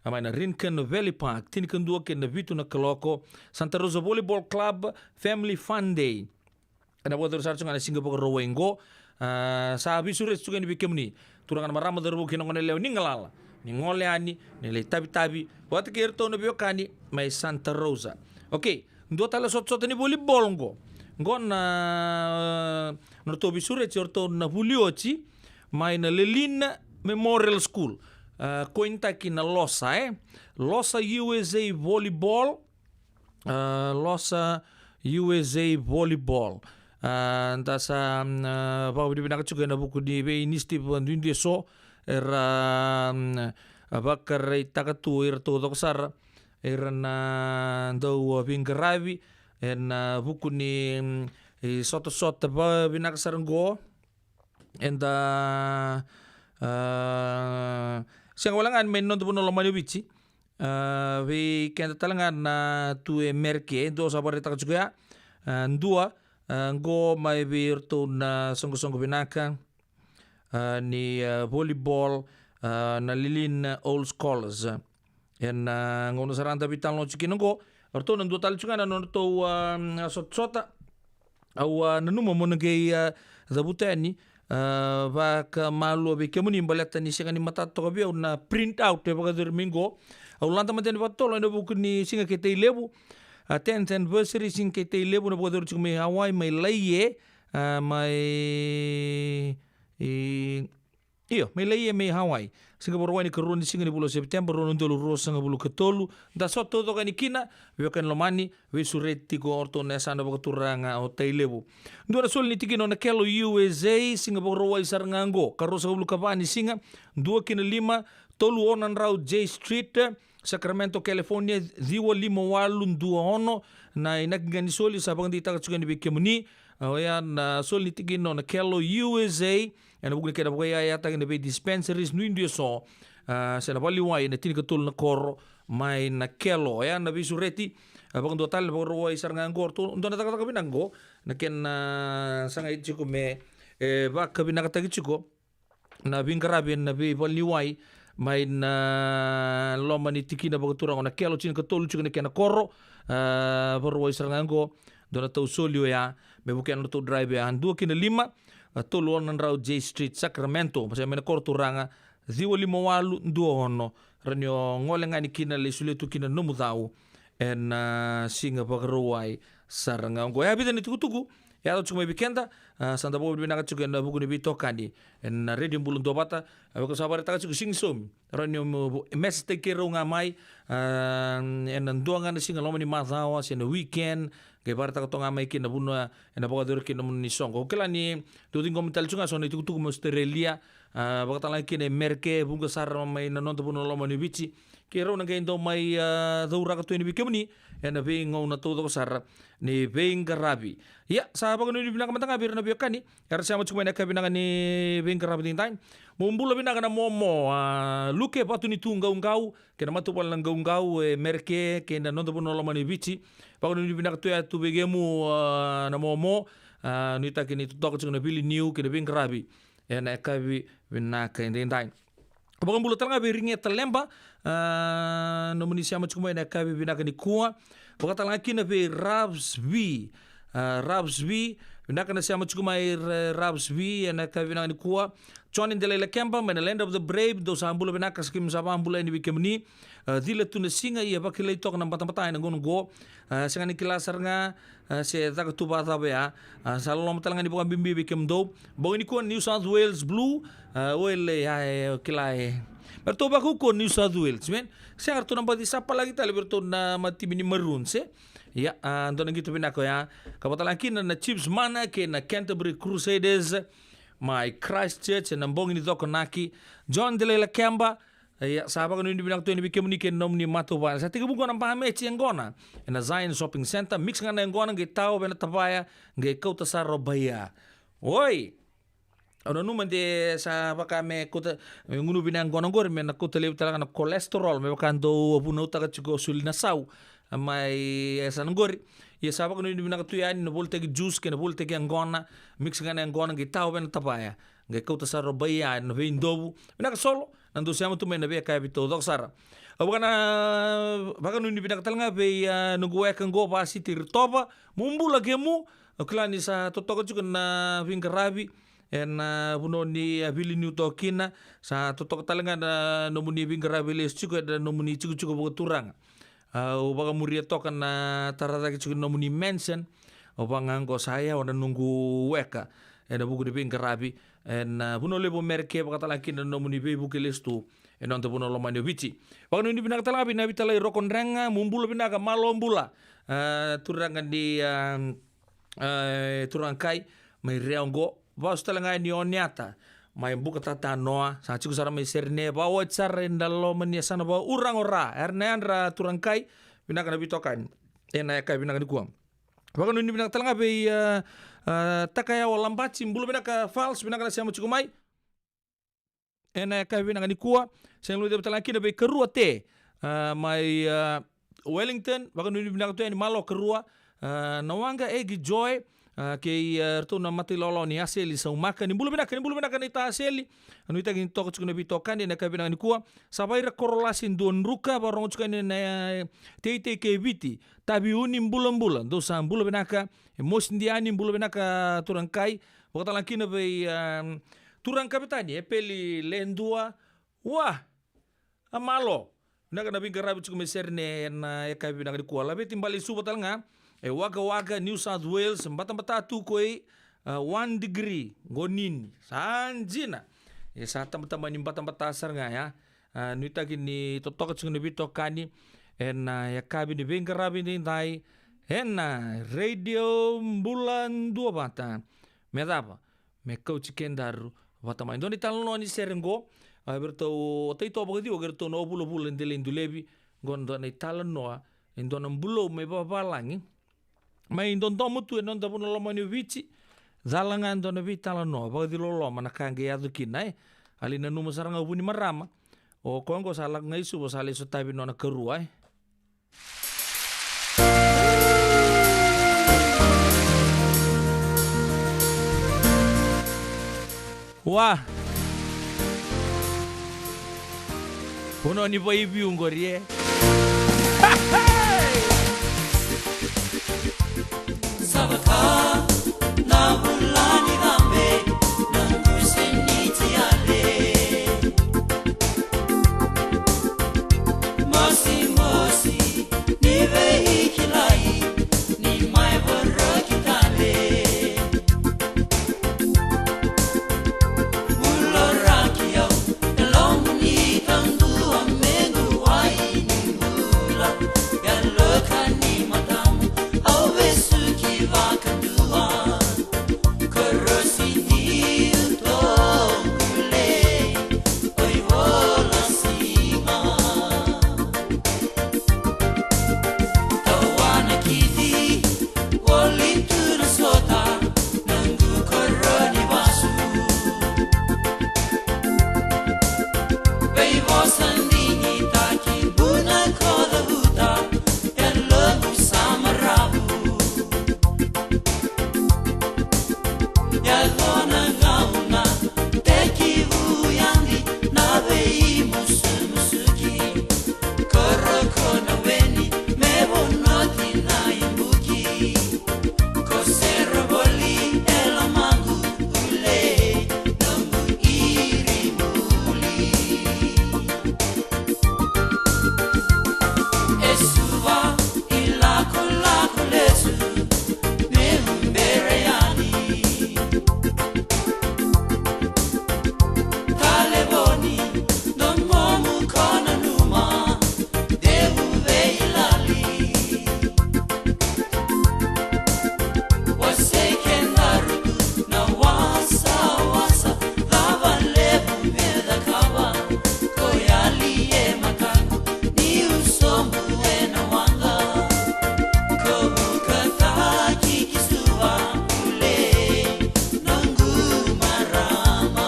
amai na Rincon Valley Park tin kan dua kena vitu na keloko Santa Rosa Volleyball Club Family Fun Day ana bodo sar chunga singa boko rowengo sa bisure chunga ni bikemni turangan marama derbu kinong ne lew ningalala ni ngole ani ni le tabi wat kerto no biokani mai Santa Rosa okay ndo tala sot ni volleyball ngo ngon no to bisure certo na Huliochi mai na Lelina Memorial School kointa ki na Losa USA Volleyball anta sa babu di binaka juga na buku di be inisti bandundi so era bakar itakatu irto doksar era na do bingaravi en buku ni soto ba binakasaranggo and siang walangan menon tu puno lomani bici we kenta talangan na tu merke do sabar tak juga dua go mai virtu na songgo binaka ni volleyball na Lilin Old Scholars en ngono saranta bital no chikinongo orto nan dua tal juga na orto sot-sota au nanuma mo nagay zabutani va ka malu be kemuni balata ni singa ni mata to be na print out te baga domingo au lanta maten batolo no buku ni singa ke te lebu 10th anniversary singa ke te lebu no baga dur me Hawaii mai laie mai mai laie mai Hawaii singa borwani ke roni singa ni bulo September ron dolo rosa nga bulo ketolu da soto to kani kina we kan lomani we sureti go orto nesa na baga turanga o te lebu ndora sol ni tikino na kelo USA singa borwai sarngango karosa bulo kapani singa 2 tolu onan rau J Street Sacramento California diwa 5 ono na inagani soli sa bang dita katsugan ni bikemuni na sol ni tikino na kelo USA and bugni keda bugaya yata ngene be dispensaries nu indio so Sena waliwai na tini katul na koro mai na kelo ya na visureti bakang dua tal bakang ruai sarang angkor tu untuk nata kata binanggo na ken sangai cukup me bak kabinang kata cukup na bingkarabi na bi waliwai mai na loma ni tiki na bakang turang na kelo cini katul cukup na ken na koro ruai sarang angkor dona tau solio ya me bukan tu drive ya 2 kina 5 tolu on rau J Street Sacramento pasal mena kor turanga ziwa 5 2 hono ranyo ngole ngani kina le sule tu kina nomu tau en singa pagaruai saranga ngo ya bidan tuku ya to cuma bikenda sanda bo binaka cuka na buku ni bitokani en radio bulun dobata ko sabar ta cuka singsom ranyo mes te kero ngamai en nduanga na singa lomani mazawa sena weekend ke barta ko ngamai kina bunwa en abogador kina mun ni songo kela ni do tingo metal cunga sona tuku mo Australia bakata la kina merke bunga sar mai na non to buno lomani bici kero na gendo mai daura ka to ni bikemni en be ngona to do sar ni bengarabi ya sahabat ni binaka matanga bir na biokani karena sama cuma nak binaka ni bengarabi tintain mumbula binaka na momo luke patu ni tunga ungau kena matu pal nang ungau merke kena non to buno lomani bici pakon ni binaka to ya tu begemu na momo ni takini to ko cuma bili new kena bengarabi ena kabi binaka tintain Bakang bulu tanga beringe telemba nomini siama cuma ena kabi binaka ni kuwa bakata laki na be Rabsby binaka na siama cuma Rabsby ena kabi binaka ni kuwa John Indelela Kempa mena Land of the Brave do sambula binaka skim saba ambula ni bikemni dile tu na singa ia bakilai tok na batang-batang na go sangani kilasar nga se tak tu bata ba salom talanga ni bukan bimbi bikem do bo ini ko New South Wales Blue wele ya kilai berto baku ko New South Wales men se arto na badi sapa lagi tali berto na mati bini maroon se ya ando na gitu binako ya kapatalaki na Chiefs mana ke na Canterbury Crusaders my Christchurch na mbong ni doko naki John Delela Kemba ya sahabat kan ini bilang tu ini bikin munikin nom ni matu ba sa tiga buku nampak mechi ngona na Zion Shopping Center mix ngana ngona ngai tau bena tabaya ngai kau tasaro baya oi ono nu mende sahabat kami kota ngunu binang ngona ngor men kota lew talaga na kolesterol me bakando buno taga chuko sulina sau mai esan ngor ya sahabat kan ini binang tu ya ni no bolte juice ke no bolte ke ngona mix ngana ngona ngai tau bena tabaya ngai kau tasaro baya no vindobu binaka solo nandu siamo tu mena be kaya bito doksara abana bakan ni binak talanga be nunggu kan go pasi tir topa mumbula gemu klani sa totoko juga na vingarabi en buno ni abili ni tokina sa totoko talanga na nomuni vingarabi les juga da nomuni juga turang baga muria tokan na tarata juga nomuni mention obang go saya ona nunggu weka en buku di vingarabi en buno lebo merke bakata laki na nomuni be buke lestu en onto buno lomani bici bakano ni binaka talabi na bitalai rokon renga mumbula binaka malombula turangan di turangkai mai reongo baus talanga ni oniata mai buka tata noa sa ciku sara mai serne bawa tsar endalo mania sana bawa urang ora erne andra turangkai binaka na bitokan ena kai binaka ni kuam bakano ni binaka talanga be takaya walambaci mbulu binaka fals binaka na siamo cikumai ena kai binaka ni kuwa sen lu de talaki na be kerua te mai Wellington bakano ni binaka tu ni malo kerua nawanga egi joy ke erto na mati lolo ni aseli sa umaka ni mbulu binaka ni ta aseli anu ita gin toko cikuna bitokan ni kai binaka ni kuwa sabai ra korelasi don ruka barong cikana na TTKBT tabi uni bulan-bulan dosa mbulu binaka mos ndiani mbulu binaka turangkai wakata laki na be turang kapitani peli lendua wah amalo naga nabi garabi cikuma serne na kai binaka ni kuwa labe timbali suba talanga waga New South Wales mbata-mbata koi 1 degree gonin sanjina sa tamba-tamba ni mbata-mbata asar nga ya nuita kini totok cikuna bitokani ya kabi ni bengarabi ni dai radio bulan 2 bata medapa me coach kendaru bata mai doni talno ni serengo berto taito bogdi ogerto no bulo ndele ndulebi gondo ni talno indon bulo me babalangi mai indon tomutu non da buno lomani vici zalangan don vitala no bogdi lolo manakange yadukin alina numu saranga buni marama O kongo salag ngai su sali su tabi nona keruai. Wah. Puno ni pa ibi ungorie. Sabaka na bulani gambe nanguseni tiale mosi ni vei kilai ni mai borro kitale mulorakia elomuni tangu amengu wai ni mula galokani matamu awesu kivakandua korosini utongule oivola sima tawana kidi wolitura sota nangu koroni wasu beivosandini taki buna koda huta elamu samarabu Yagona gauna teki vuyandi na vei musuki koroko na weni mebonoti na imbuki kosero boli elamangu ule nongu iri muli esuva ilako lako lesu mehumbereyani Taleboni, non momu kona numa, devu veilali. Waseke narudu na wasa, lava levu meda kawa, koyali e makangu, ni usombu ena wanga. Kobukata kikisuwa ule, nongu marama.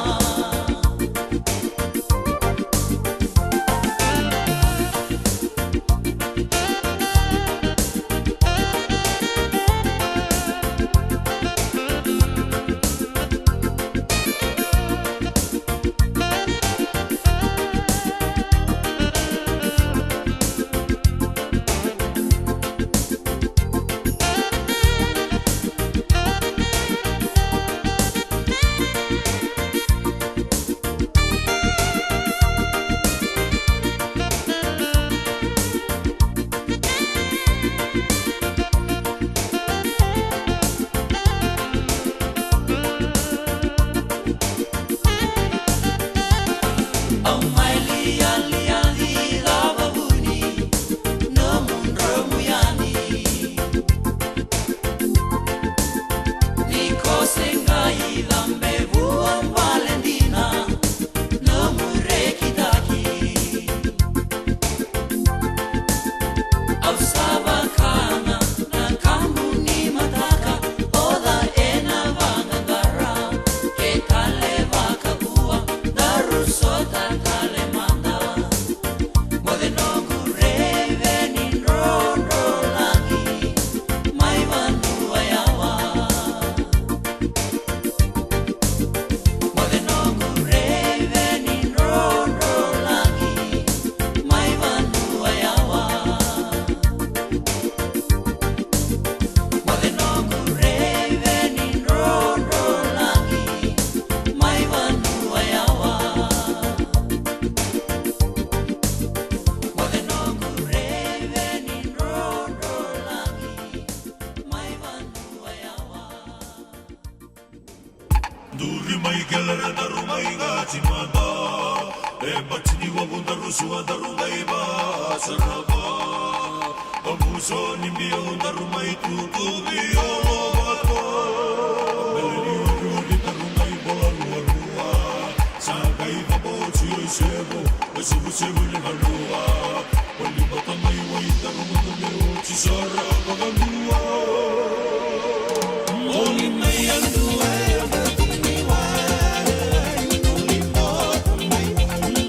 Duri mai gelere daru mai gaji mada batini wabunda rusua daru mai ba saraba Abuso nimbia daru mai tutu bio bata Meleni uri daru mai bola lua Sagai babo chio sebo Esubu sebo le halua Wali bata mai wai daru mai chisara bagalua Oli mai andua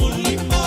Mulima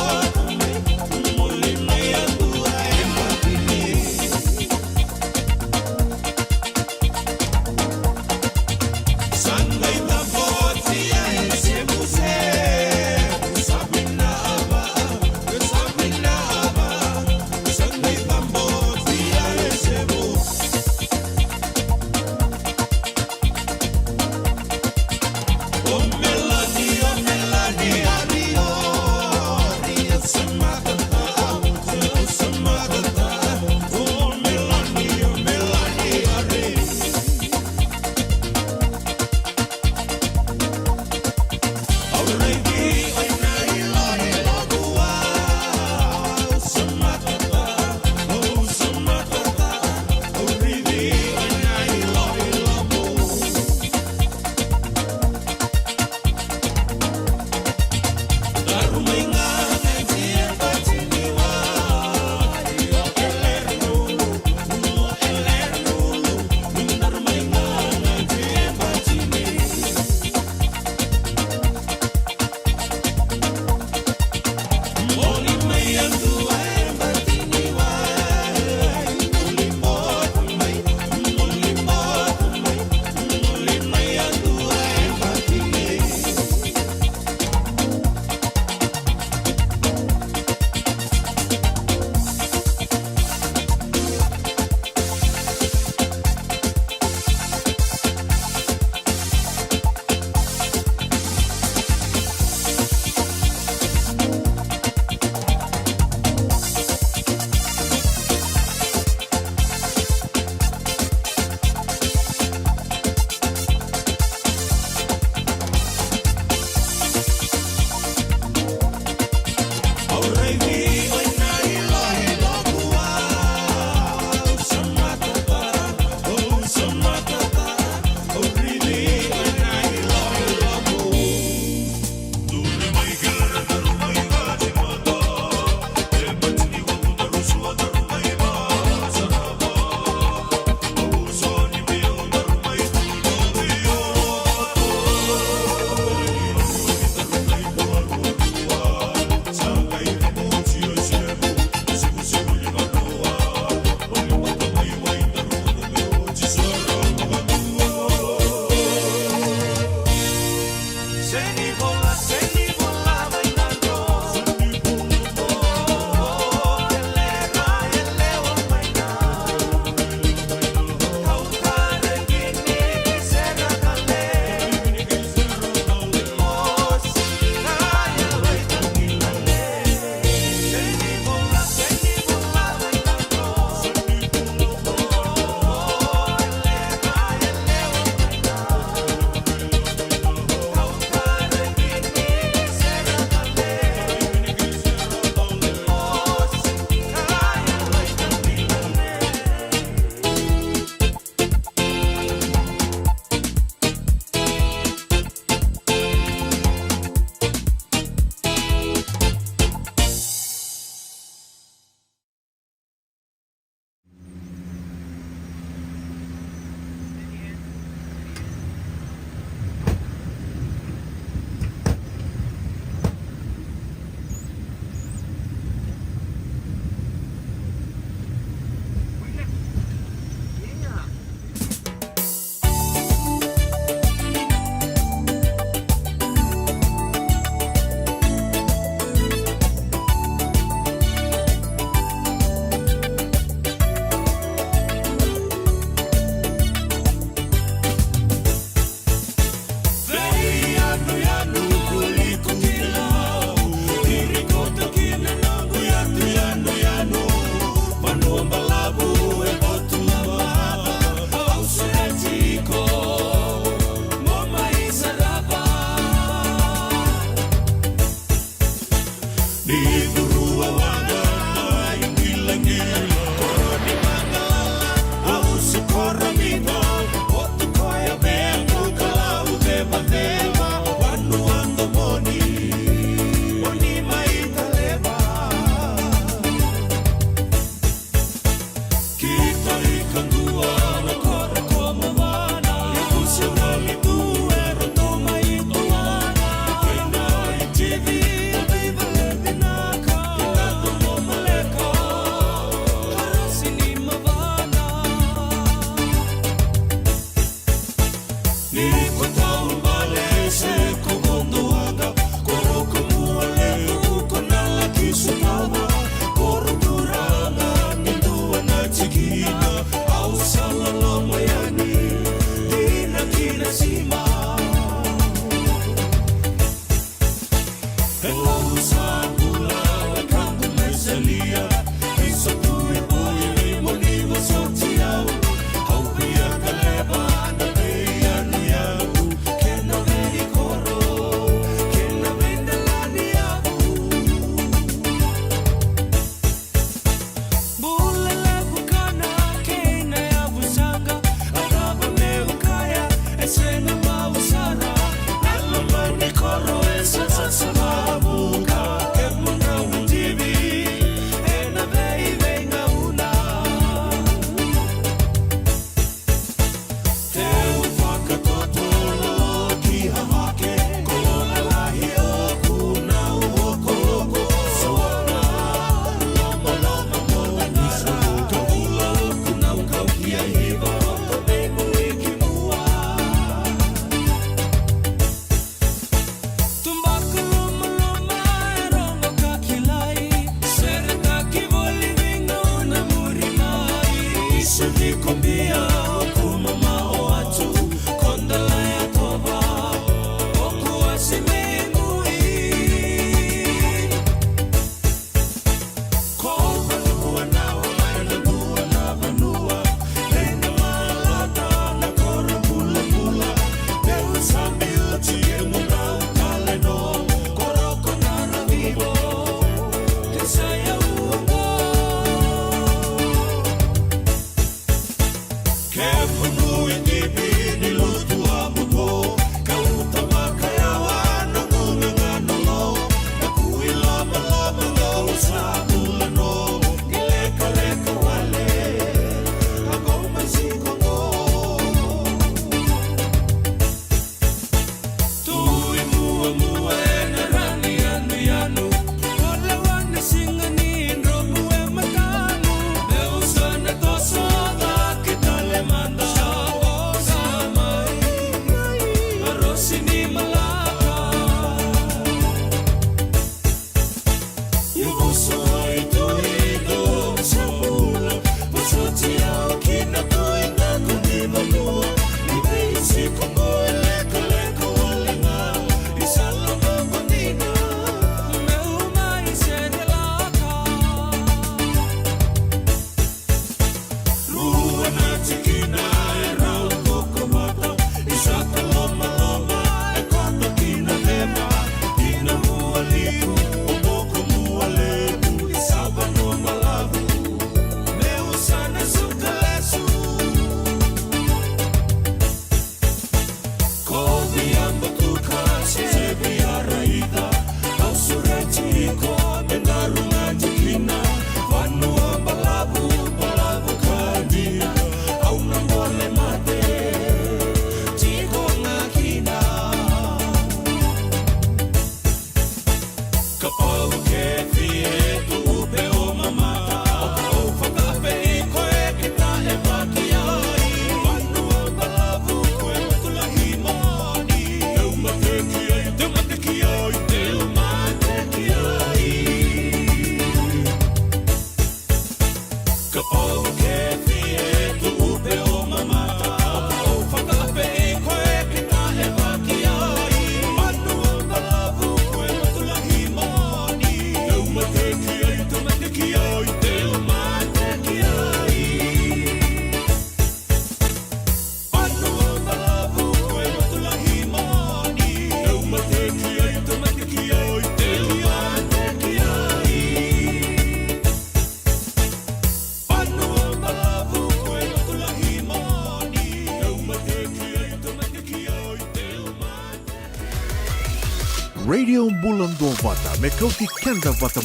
Radio Bulando Vata me kauti kenda vata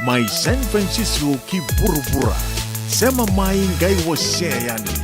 mai San Francisco ki burubura sema mai ngai wose yani.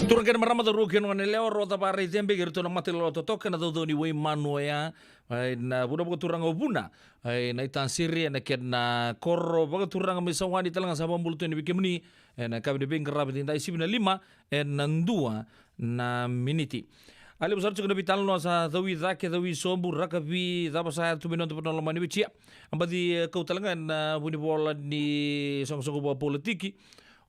Turun kan marama taru kan wan leo rota pare tembe gerto na mate lo to kana do ni we manu ya na buda buka turang obuna na itan siri na ken na korro buka turang misa wani talanga sa bambulto ni bikemni na kabi de beng rabi tinda isibna 5 na 2 na miniti. Ali besar cukup nabi talno sa dawi zake dawi sombu rakabi dapa sa tu minon tu penolo mani bicia ambadi kau talangan buni bola ni song-song bola politiki.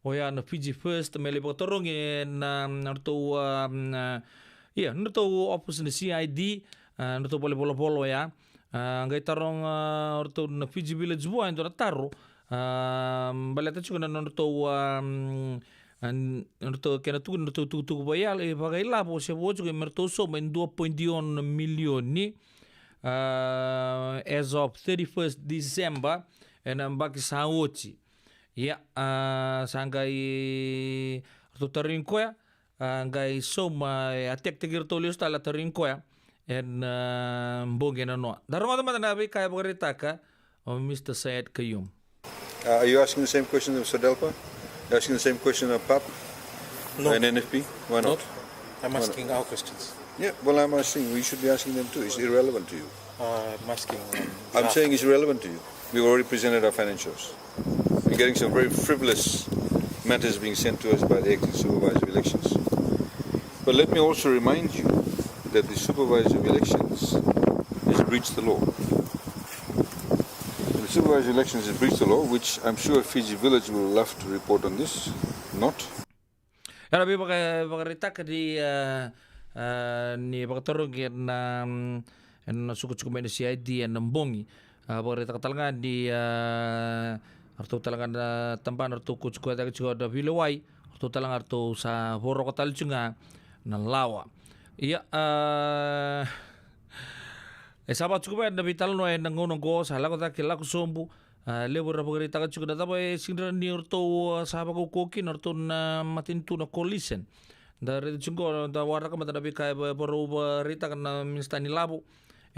Oya na Fiji First mele botorong na narto narto opus ni CID narto polo ya ngai tarong narto na Fiji Village buah itu taro baleta juga narto narto kena tu narto tu bayal pakai labo se bo juga merto so men 2.1 million ni as of 31st December and baki saochi. Ya, sanggai tarinkoya, ngai soma atek tegir tolios tala tarinkoya, en bongen no. Darong ada mana nabi kaya berita Mr. Syed Kayum. Are you asking the same question of Sadelpa? You're asking the same question of PAP? No. And NFP? Why not? I'm asking our questions. Yeah, well, I'm asking, we should be asking them too. It's irrelevant to you. I'm asking. I'm saying it's irrelevant to you. We've already presented our financials. We're getting some very frivolous matters being sent to us by the acting supervisor of elections. But let me also remind you that the supervisor of elections has breached the law. The supervisor of elections has breached the law, which I'm sure Fiji Village will love to report on this. Not. Ya lebih berita di ni bertorong na suku-suku Malaysia di nembongi berita katalanga di arto talaga tampan arto kuchko da kuchko da bilawai arto talang arto sa horo katal chunga na lawa iya sabat cukup da vital no en ngono go sala ko ta kila ko sombu lebur rabagari ta kuchko da tabai sindra ni arto sahaba ko kokin arto na matintu na collision dari chungo da waraka mata da bikai baru berita kana minstani labu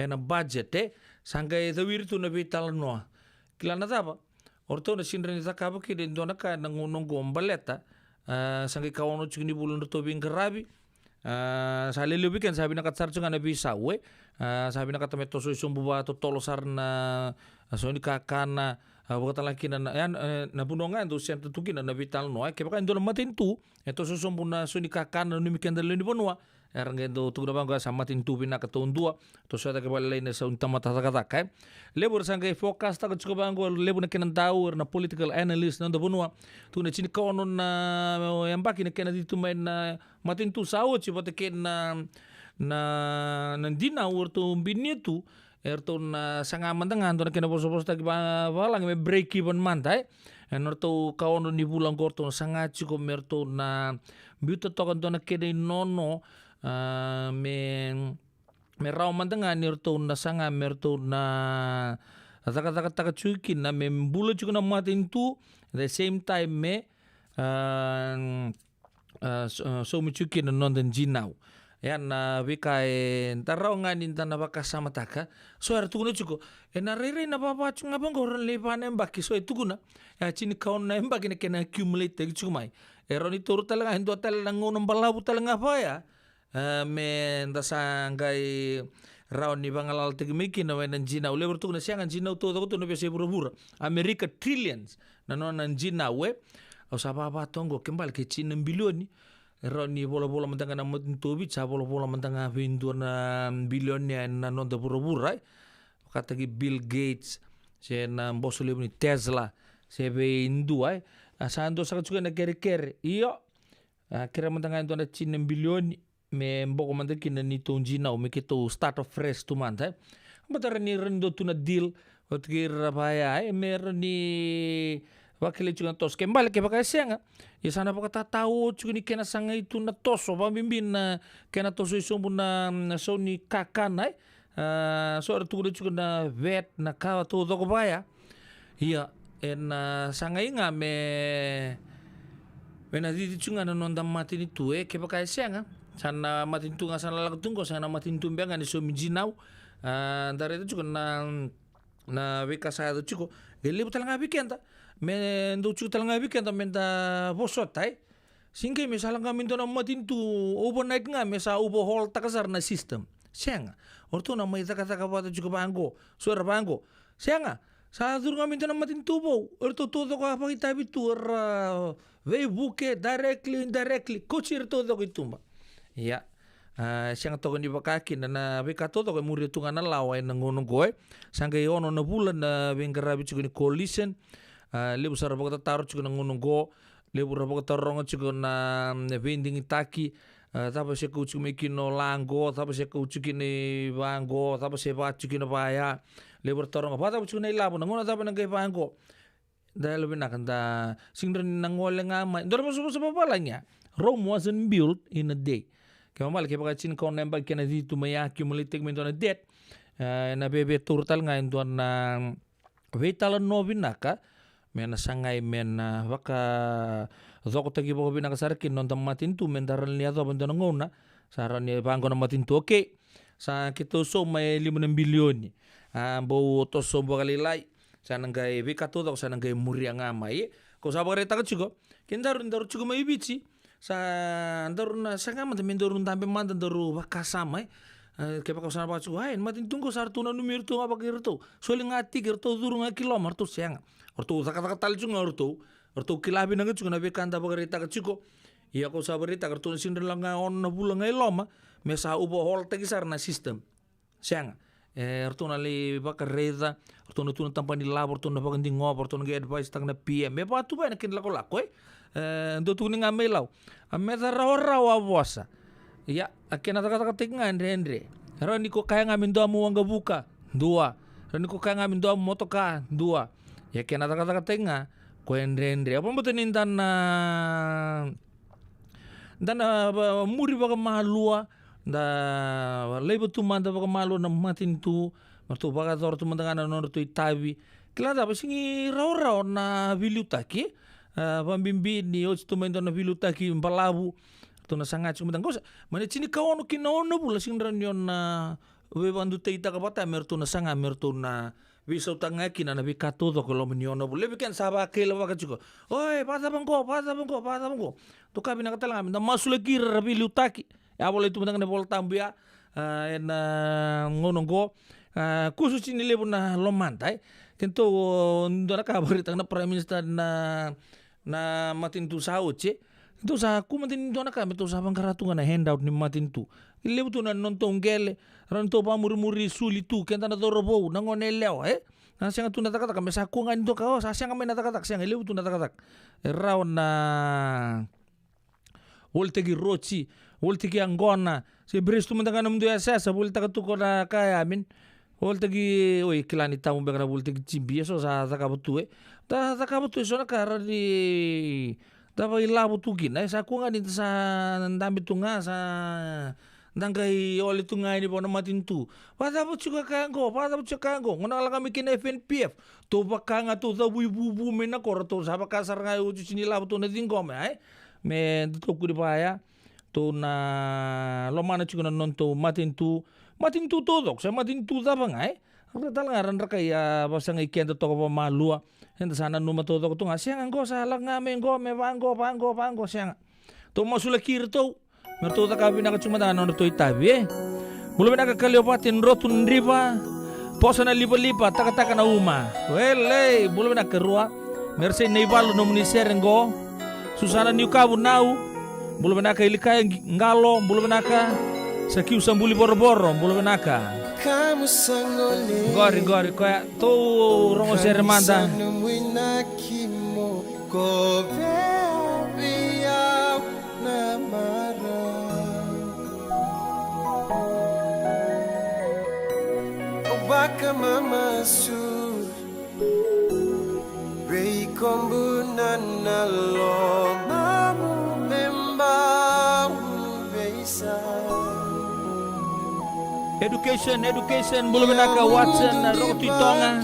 en budget sangkai dawir tu na vital no kila na tapa orto na sindra ni takaba ki den dona ka nangunong gombaleta sangi kawono chugni bulun to bing karabi sale lubi kan sabi na katsar chunga na bisa we sabi na katameto so sumbu ba to tolosar na so ni kakana bukata laki na na bunonga ndo sian tutuki na vital no ke baka ndona matintu eto so sumbu na so ni kakana no mikenda le ni bonwa erangendo tu na bangga sama tintu bina ka tondua to so ta ke balai na sa untama ta ka lebur sangai fokus ta ko bango lebur na kenan taur na political analyst na bonwa tu na chini ko non na yambaki na kenan ditu main na matintu sao chi bote ken na dina urto binietu erto na sanga mandangan to na kenan bos ta balang me break even mantai enorto kaono ni bulang gorto sanga chi ko merto na biuto to kan to na kenan nono me rau mandangan nirto na sanga merto na taka chukin na me bulu chukin na matin tu at the same time me so mi chukin na non jinau yan na wikai tarau nganin tan na bakasama taka so ar tukuno chuko na rere na papa chunga bangoran lepan embaki so tukuna ya chini kaon na embaki na kena accumulate chumai eroni toru talaga hindo talaga ngono balabu talaga apa ya men dasangai raun ni bangalal tegmiki na wenan jina ule bertu na siangan jina to to no bese burubura America trillions na non jina we o sababa tongo kembal ke china bilioni raun ni bola mentanga na mutobi cha bola mentanga vindu na bilioni na non da burubura kata gi Bill Gates se na bosole ni Tesla se be indu ai asando sa juga na kere iyo kira mentanga ndo na china bilioni me mboko mandaki na ni tonjina o me kito start of fresh tu manta batara ni rendo tu na deal otkir rabaya me ni wakile chuga tos kembali ke baka senga ya sana baka tahu chuga ni kena sanga itu na toso pambimbin na kena toso isombu na so ni kakana so tu chuga na vet na kawa tu doko baya iya en sanga inga me na di chuga na nonda mati ni tu ke baka senga sana matintu nga sana lagtungko sana matintu mbianga ni so mijinau dari itu juga na wika saya itu juga geli betul ngabi kenta men do chuta nga weekend men da bosot tai Singke misalang kami to na matintu overnight nga mesa ubo hall takasar na system. Sianga. Orto na may taka pata juga bangko. Suara bangko. Sianga. Sa dur kami to na matintu po. Orto todo ko apa kita bitu we buke directly indirectly. Coachir todo ko itumba. Ya. Siang to ni bakakin na beka todo ko muri tunga na laway na ngunong ko. Sangke ono na bulan na bengkara bitu ni coalition. Lebu sara baka taruh juga na ngunong ko. Lebu rabo taronga juga na vending itaki tapos se kuchu mikino lango tapos se kuchu kini bango tapos se bachu kini baya lebu taronga pada kuchu na ilabo nangona tapos nang bango dahil lebih nak anda singren nangole ngama ndor mo subo balanya Rome wasn't built in a day kaya mal kaya bakachin ko nembal kena di tumaya cumulative mento na debt na bebe turtal ngayon doon na wetalan novin naka mena sangai mena waka zoko tagi boko bina kasarkin non tamatin tu mendaran lihat apa ntono ngona saran ni bangko na matin tu oke sa kita so may 5 bilyon bo to so bagalilay sa nanggay bikato to sa nanggay muri nga mai ko sa bagare tagat chugo kindarun daru chugo mai bici sa darun sa ngama mendorun tambe mandan daru wakasama kaya pa sana pa chugo ay matin tungko sartu na numero to nga bagirto so lingati girto duru nga kilometer siang orto kata-kata juga orto kilabi nang juga nabe kanta bagarita keciko iya ko sabarita kartu sindel nga on na bulang ngay loma mesa ubo hol tegisar na system siang orto nali bakareza orto na tunang tampan ni lab orto na bagandi ngob orto na advice tang na PM me pa tu ba na kinla ko lako ndo tuning nga melaw ameta raw awasa iya akena kata-kata tinga andre rani ko kaya ngamin do mo wanga buka dua rani ko kaya ngamin do motoka dua ya kena kata tenga kuendrendre apa betul nih dan muri baga malua da lebo tu manda baga malua na matin tu martu baga tor tu manda ngana nor tu itabi kila da basingi raw na vilutaki pambimbi ni os tu menda na vilutaki palabu tu na sangat cuma tangkos mana cini kawan kinaona bula singran yon na we bandu teita kapata mertu na sanga mertu na bisa utangnya kina nabi kato to kalau menyono boleh bikin sabak kelo baga juga. Oi, pada bangko. Tu kami nak telang, na masuk lagi rabi lutaki. Ya boleh tu menang na bol tambia, na ngononggo. Khusus ini lebu na lomantai. Tentu ndora kabar tang na prime minister na matin tu sauce. Itu sa ku matin ndora kami tu sa bangkaratungan na handout ni matin tu. Lebu tu na nontong gele. Ranto pa muri suli tu kenta na torobo nangone leo na siang tu natakatak kami sa kungan do kao sa siang kami natakatak siang lew tu natakatak raw na woltegi rochi woltegi angona si bris tu mendangan mdu ya sa woltegi tu ko na kaya amin woltegi oi kilani tamu bekana woltegi chimbi so sa takabutu takabutu so na kara di dapat ilabu tu gina sa kungan itu sa ndambi tunga sa dangkai oleh tungai ni pona matin tu. Pada apa juga kanggo, ngona kami kena FNPF. Tu bakanga tu tabu bubu mena kor tu saba kasar ngai uju sini lah tu na tingkom me tu ku dipaya tu na lomana juga na nonto matin tu todo. Sa matin tu taba ngai. Apa talangaran rakaya basang iken to ko malua. Henta sana numa todo tu ngasiang anggo salah ngame ngo me bango siang. Tu masula kir tu mertu tak kami nak cuma tangan orang tu itabi belum nak kaliopatin rotun riba posana lipa tak na uma wele belum nak kerua merse neibalu nomuni serengo susana niukabu nau belum nak ilikai ngalo belum nak sakiu sambuli boro-boro belum nak gori kaya tu rongo seremanda Baka mamasur Rei kombunan na loma Membamu beisa Education belum nak Watson roti tonga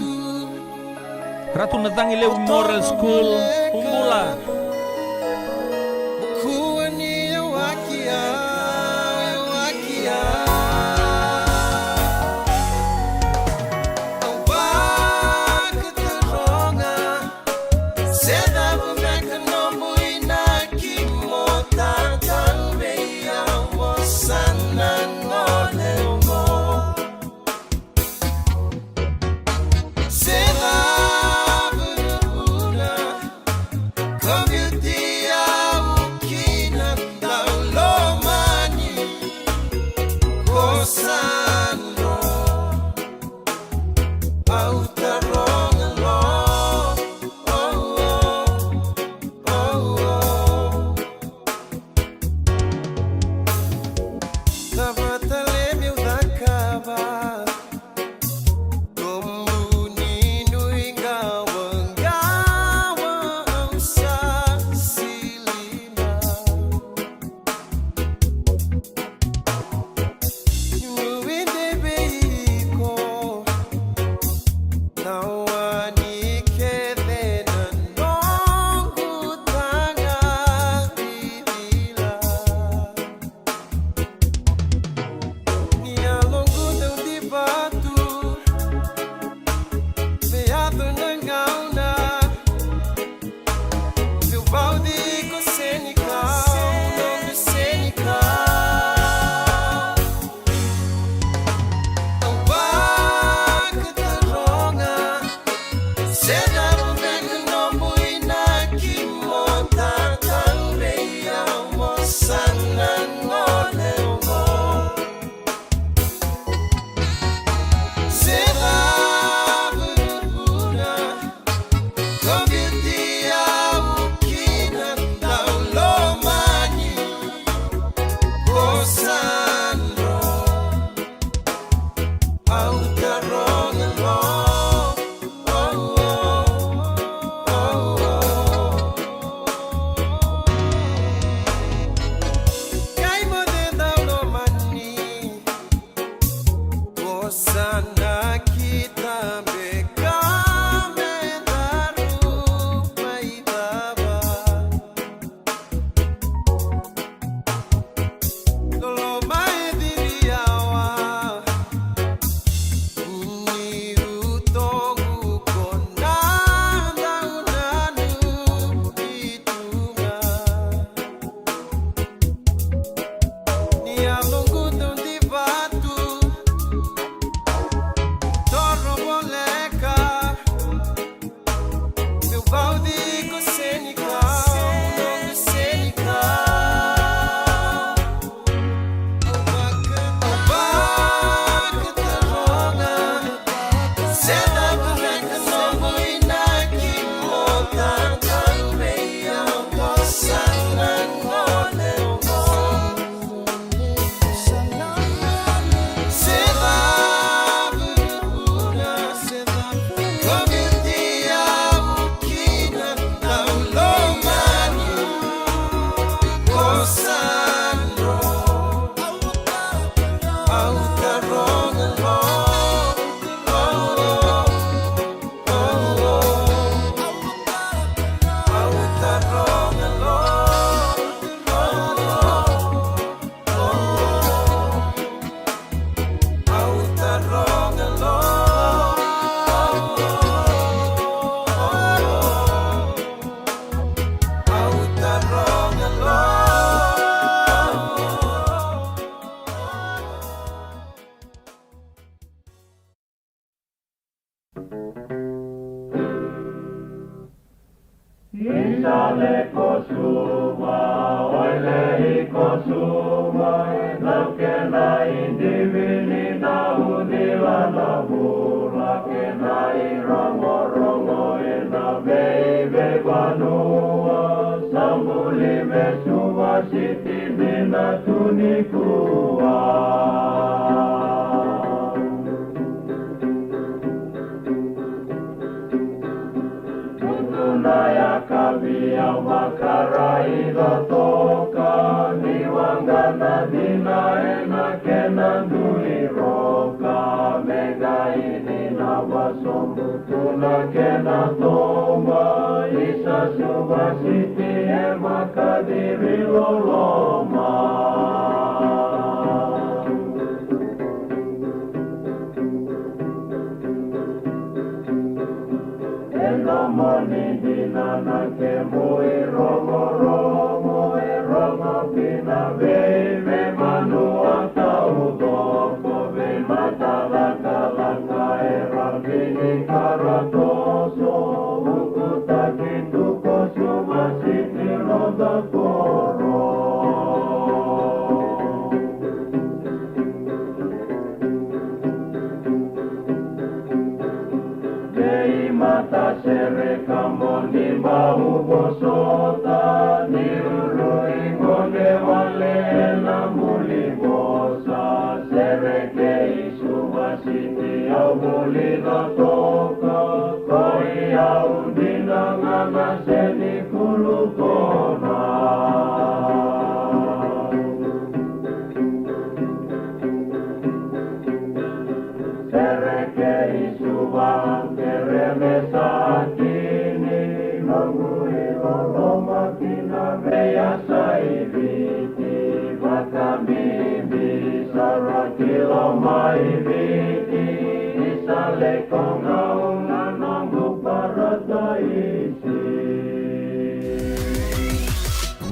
Ratu natangi lew moral school umbula Bukuani wakia Seda bumeka no muina kimo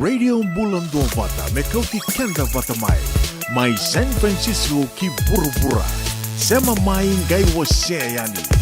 Radio Bulando Vata mekauti kenda vata mai San Francisco ki burubura sema mai ngai wase yani.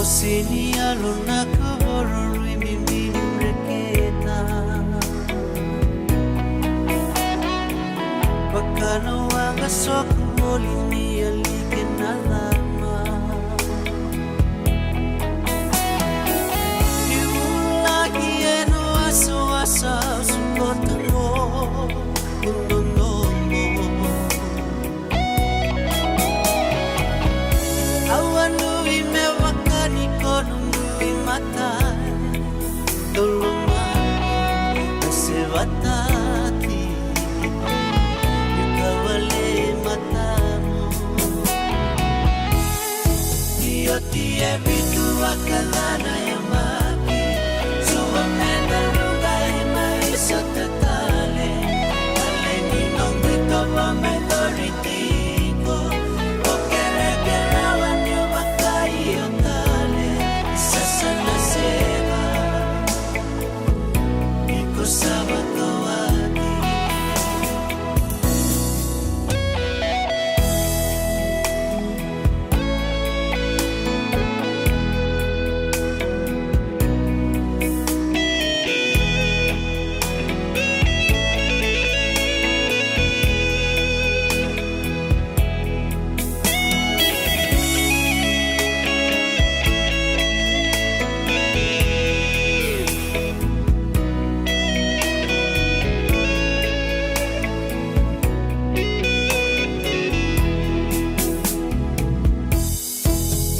Sini aluna kaboro mimi mreketa Bakana wanga soku molini alike nalama Niulagi eno aso asa sukota mo Unonomo Awanu imewa Nunui mata Dolomai Sevatati Yukawale matamu Iotie vitu wakalana ya maki Suwamenda rungai maisha tatale Aleni nongwito wa medoritiko Okerekera wanyo wakai otale Sasa nasema Niko sawa kawaki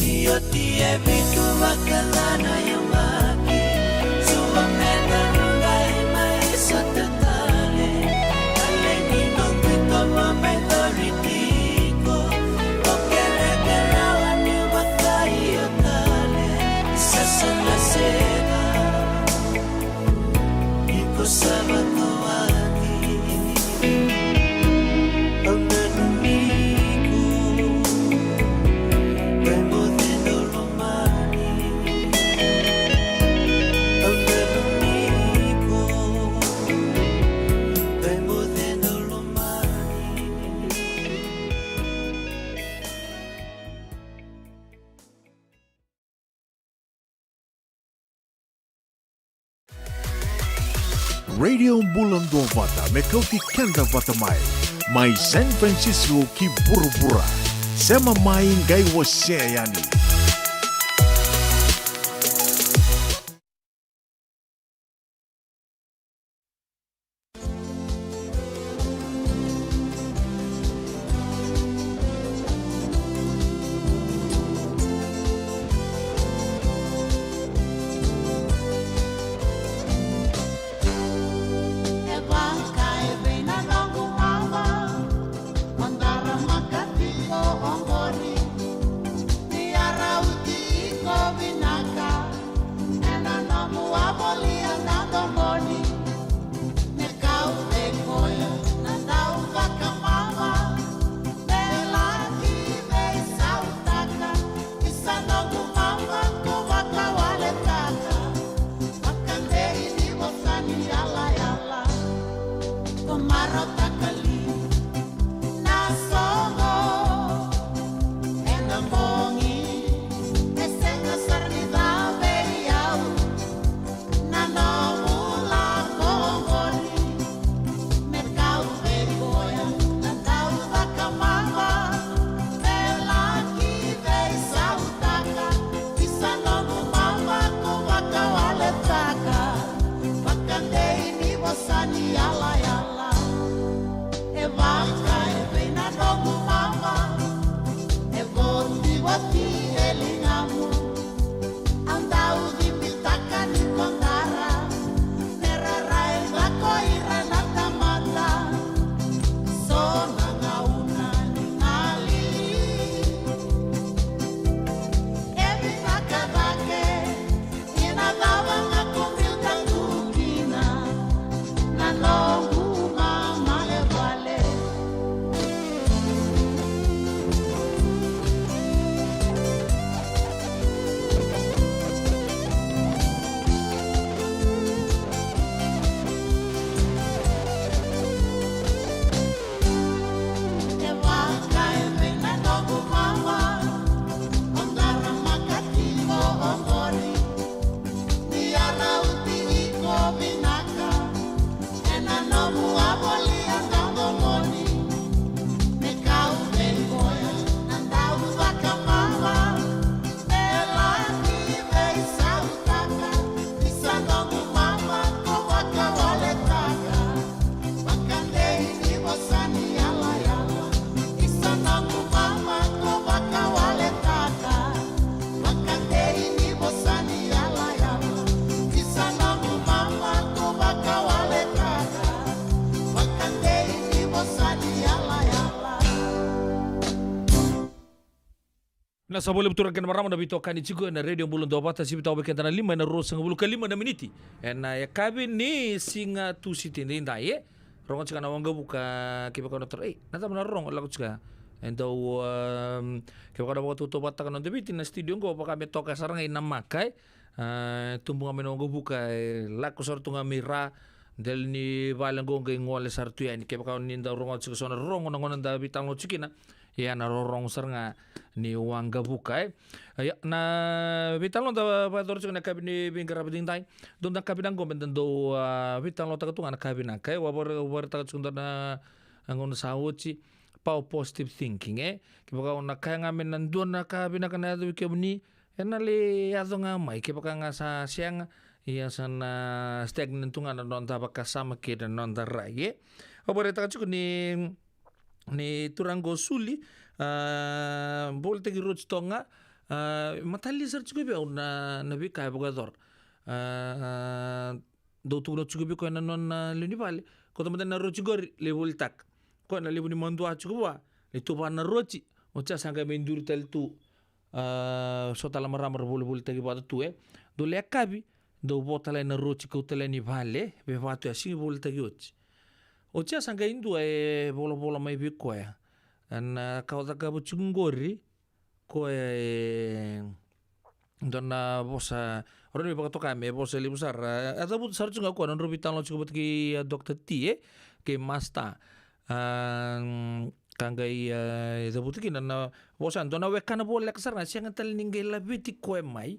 Iotie vitu wakalana ya maki Suwamenda rungai maisha tatale Aleni nongwito wa medoritiko Okerekera wanyo wakai otale Sasa nasema Niko sawa kawaki Radio Bulando Vata Mekauti Kenda Vata Mai San Francisco ki Burubura Sema mai ngai waseani Na sa boleh betul kan marama na bito kan ichigo na radio bulun do bata si bitaw beken na 5 na rosa ngulu ka 5 na miniti. Na ya kabi ni singa tu siti nda ye. Rongo chika na wanga buka kiba ka notor nata na rongo la chika. Endo kiba ka na waktu to bata kan biti na studio ko pa kami toka sarang ina makai. Tumbunga menongo buka la ko sartunga mira del ni balango ngai ngole sartu ya ni kiba ka ninda rongo chika sona rongo na ngona da bitang lo chikina. Ya na rorong sernga ni wanga buka ya na vital da pador na kabini bingkara biding tai don da kabinang go benden do vital ta katunga na kabina kai war ta tsunda na angon sawuchi pau positive thinking kiboka na kaya ngamen nandun na kabina kana do kebni ena le azonga mai kiboka nga sa siang iya sana stagnant tunga na don ta bakasama kida non da raye obore ta ni turango suli bolte ki roch tonga matali sar chugo be na nabi kai bogador do tu roch chugo be ko na non lini vale ko to na roch gor le voltak ko na le buni mondu a chugo wa le tu na rochi o cha sanga be ndur tel tu so tala maramar bol ki bada tu do le kabi do botala na rochi ko tele ni vale be vatu asi bolte ki ochi o cha sanga indu bolo mai biko ya an kauda ka buchungori ko donna bosa ora mi bakato kame bosa li busar ada but sar chunga ko non robitan lo chubut ki dr t ke masta kangai da but ki na bosa donna wekana bol lek sar na siang tal ningai la biti ko mai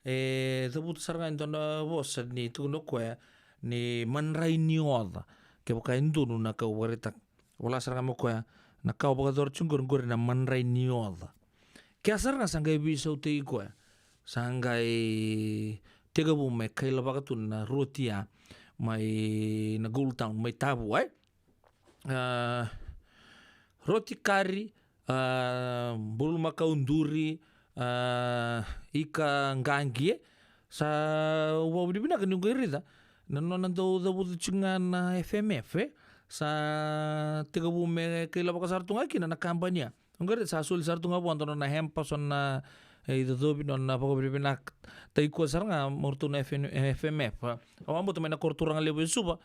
da but sar na donna bosa ni tuno ko ni manrai ni oda ke boka indunu na ka warita wala saranga mo ko na ka bogador chungur ngor na manrai nioda ke asar na sangai bi so te ko sangai tega bu me kai la bagatu na rotia mai na gultang mai tabu roti kari bulu maka unduri ika ngangie sa wa bibina kan ngirida nanon do budu cungan FMF sa tiga bume kila baka sartunga kina na kampanya ngare sa sul sartunga po antono na hempa son na itu dobi non na pako bibina tai ko saranga mortu na FMF awambo to na korturang lebu suba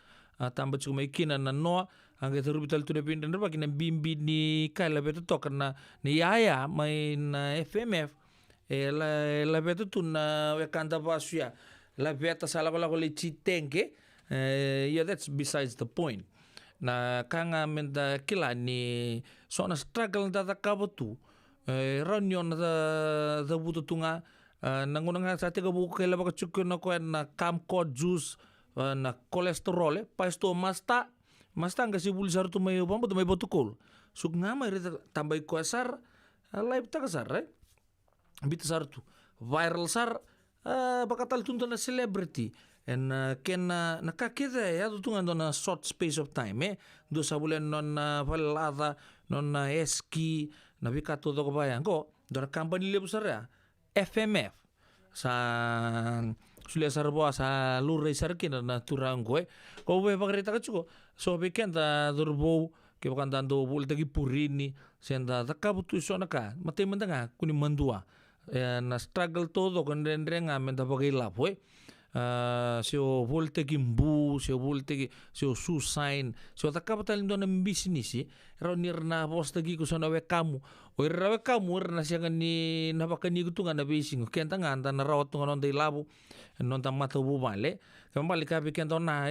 tamba cuma ikina na noa angge terubital tu de pindan ba kina bimbi ni kala beto tokana ni yaya mai na FMF la beto tu na wekanda basuya la beta sala ko le chitenke that's besides the point na kanga menda kila ni so na struggle da kabotu ranyon da butu tunga nangunanga sa tega buku kela baka chukuna ko na kamko juice na kolesterol pasto masta nga sibul sar tu may bombo may botukol sug nga may tambay ko sar live ta sar bit sar tu viral sar bakatal tunto na celebrity and ken nakakita ya tutungan do na short space of time do sa bulan non valada non eski na bikato do bayan ko do na company lebu sara FMF sa sulia sarbo sa lurai sarkin na turango ko be bagrita ka chuko so bekenda durbo ke bakan dando bul tagi purini senda takabutu sona ka mate mendanga kuni mandua na struggle todo con renga menda bagila foi seo volte kimbu seo volte seo susain seo takapatal ndo na business ronir na posta gi kusona we kamu o rawe kamu na siya ni napakani gutunga na bising kenta nga anda na rawat tunga non dai labu non ta mata bubale kambali ka kenta na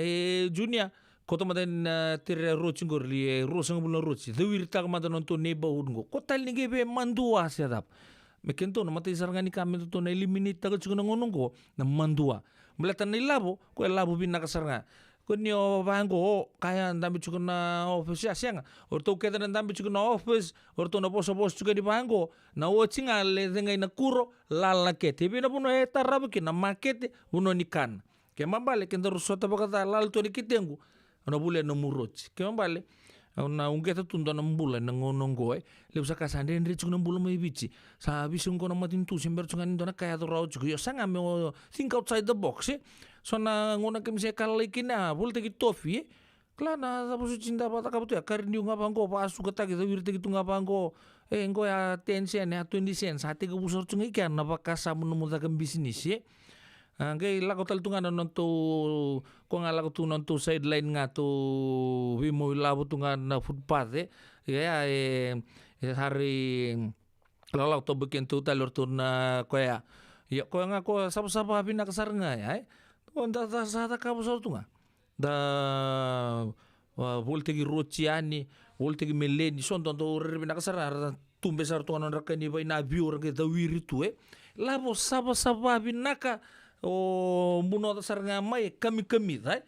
junior koto maden tire roching gorli rosang bulan rochi dewir tak mata non to neighborhood go kotal ni be mandua sedap mekento no mata isarangani kami to na eliminate taga chukuna ngonong ko na mandua melatan ni labo ko labo bin nakasaranga ko nio bango kaya ndambi chukuna office asianga orto keda ndambi chukuna office orto na poso chuka di bango na watchinga le dengai na kuro lala kete bina puno tarab ki na market uno nikan ke mambale kendo rusota bakata lal to ni kitengu na bule no murochi ke mambale na ungeta tundo na mbula na ngonong goe le usa kasande ndri chukuna mbula mai bichi sa bisung ko na matin tu sember chungan ndona kaya to raw chugo yo sanga me think outside the box so na ngona kem se kallikina bulte ki tofi klana sa busu cinta pata kabutu ya karni nga bango pa asu kata ki wirte ki tunga bango Engko ya tension ya 20 sen sa tiga busor tungi kan napakasa menumutakan bisnis ya. Kay lako tal tunga nonto ko nga lako tu nonto sideline nga to wimo labo tunga na footpath ya hari lalau to bikin tu talur tu na koya ya ko nga ko sapa pinakasar nga ya on da sa ka busor tunga da voltegi rociani voltegi meleni son tonto rebina kasara tumbe sar to non rakani vai na biur ke da wiri tu labo sapa binaka o muno sar nga mai kami dai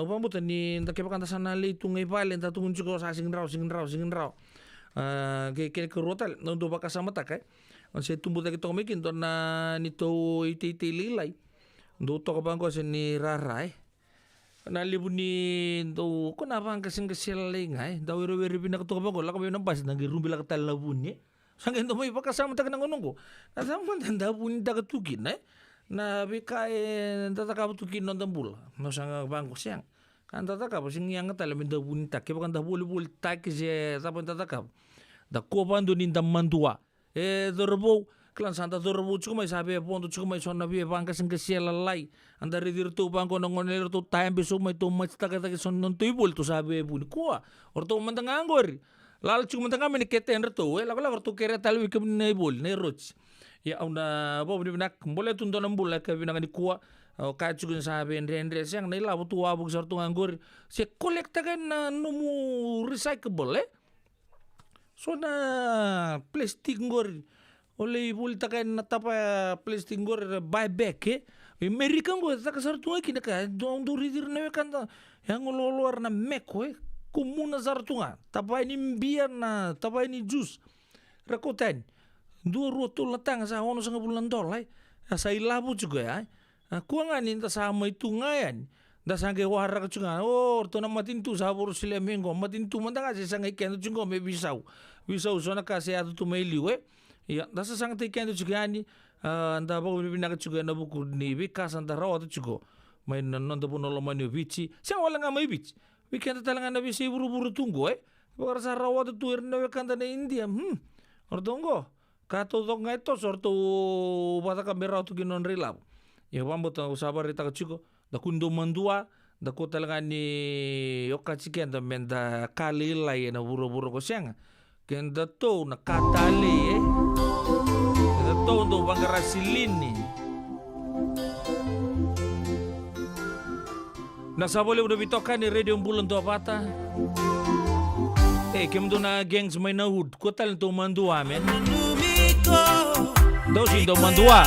pamuta ni nda ke pakanta sana le tungai pale nda tungun chuko sa sing rau ke rotal no do baka sama tak on se tumbu da ke to mekin to na ni to ite lilai do to ka bangko se ni rarai na libuni do ko na bang kasing kasilay nga daw wiri pinak to ka bangko la ka nang pas nang rumbi la ka talabuni sangin to may pakasama tak nang unong ko na sama tanda buni da ka tukin na bikae tataka tukin non tambul no sanga bangko siang kan tataka sing yang talamin da buni tak ke kan da buli tak je tapon tataka da ko bando nin da mandua dorbo klan santa dorbo chuma sabe pondo chuma sonna be bangka sing kesiela lai anda ridir tu bangko nongonel tu time beso mai to mach taka son non tu bol tu sabe buni ko orto mantang angor lal chuma tanga men keten to la tu kere talwi kem nei bol nei roch ya una bo ni nak boleh tu ndon mbul ka binang ni ko ka chugun sabe rendre siang nei la tu abu sar tu angor se kolekta kan numu recyclable so na plastic ngor oleh bul takan natapa plastic ngor buyback American go ta kasar tu ki ka don do ridir ne kan yang lolor na meko kumuna zartunga tapai ni biar na tapai ni jus rakotan dua roto latang sa ono sa bulan dolay sa ilabu juga ya kuangan inta sama itu ngayan da sange wara kacunga to na matintu sa buru sila mengo matintu mantanga sa sange kendo chungo me bisau so na kasi atu tu mailiwe ya da sa sange kendo juga ni anda ba bina kacunga na buku ni bikas anda rawa tu chugo may non da puno lo mani bici siang wala nga may bici weekend talaga na bisi buru-buru tunggu bakar sa rawa tu tuir na wekanda na India ordongo kato dong itu sortu bata kamera tu kinon rilap ya pambo ta sabar ita kachiko da kundo mandua da ko talaga ni okachiken da menda kalila na buru-buru ko siang kenda to na katali kenda to do bangarasilini nasa boleh udah bitokan ni radio bulan tu apa kem tu na gengs may nahud ko tal to mandua men daw sin to mandua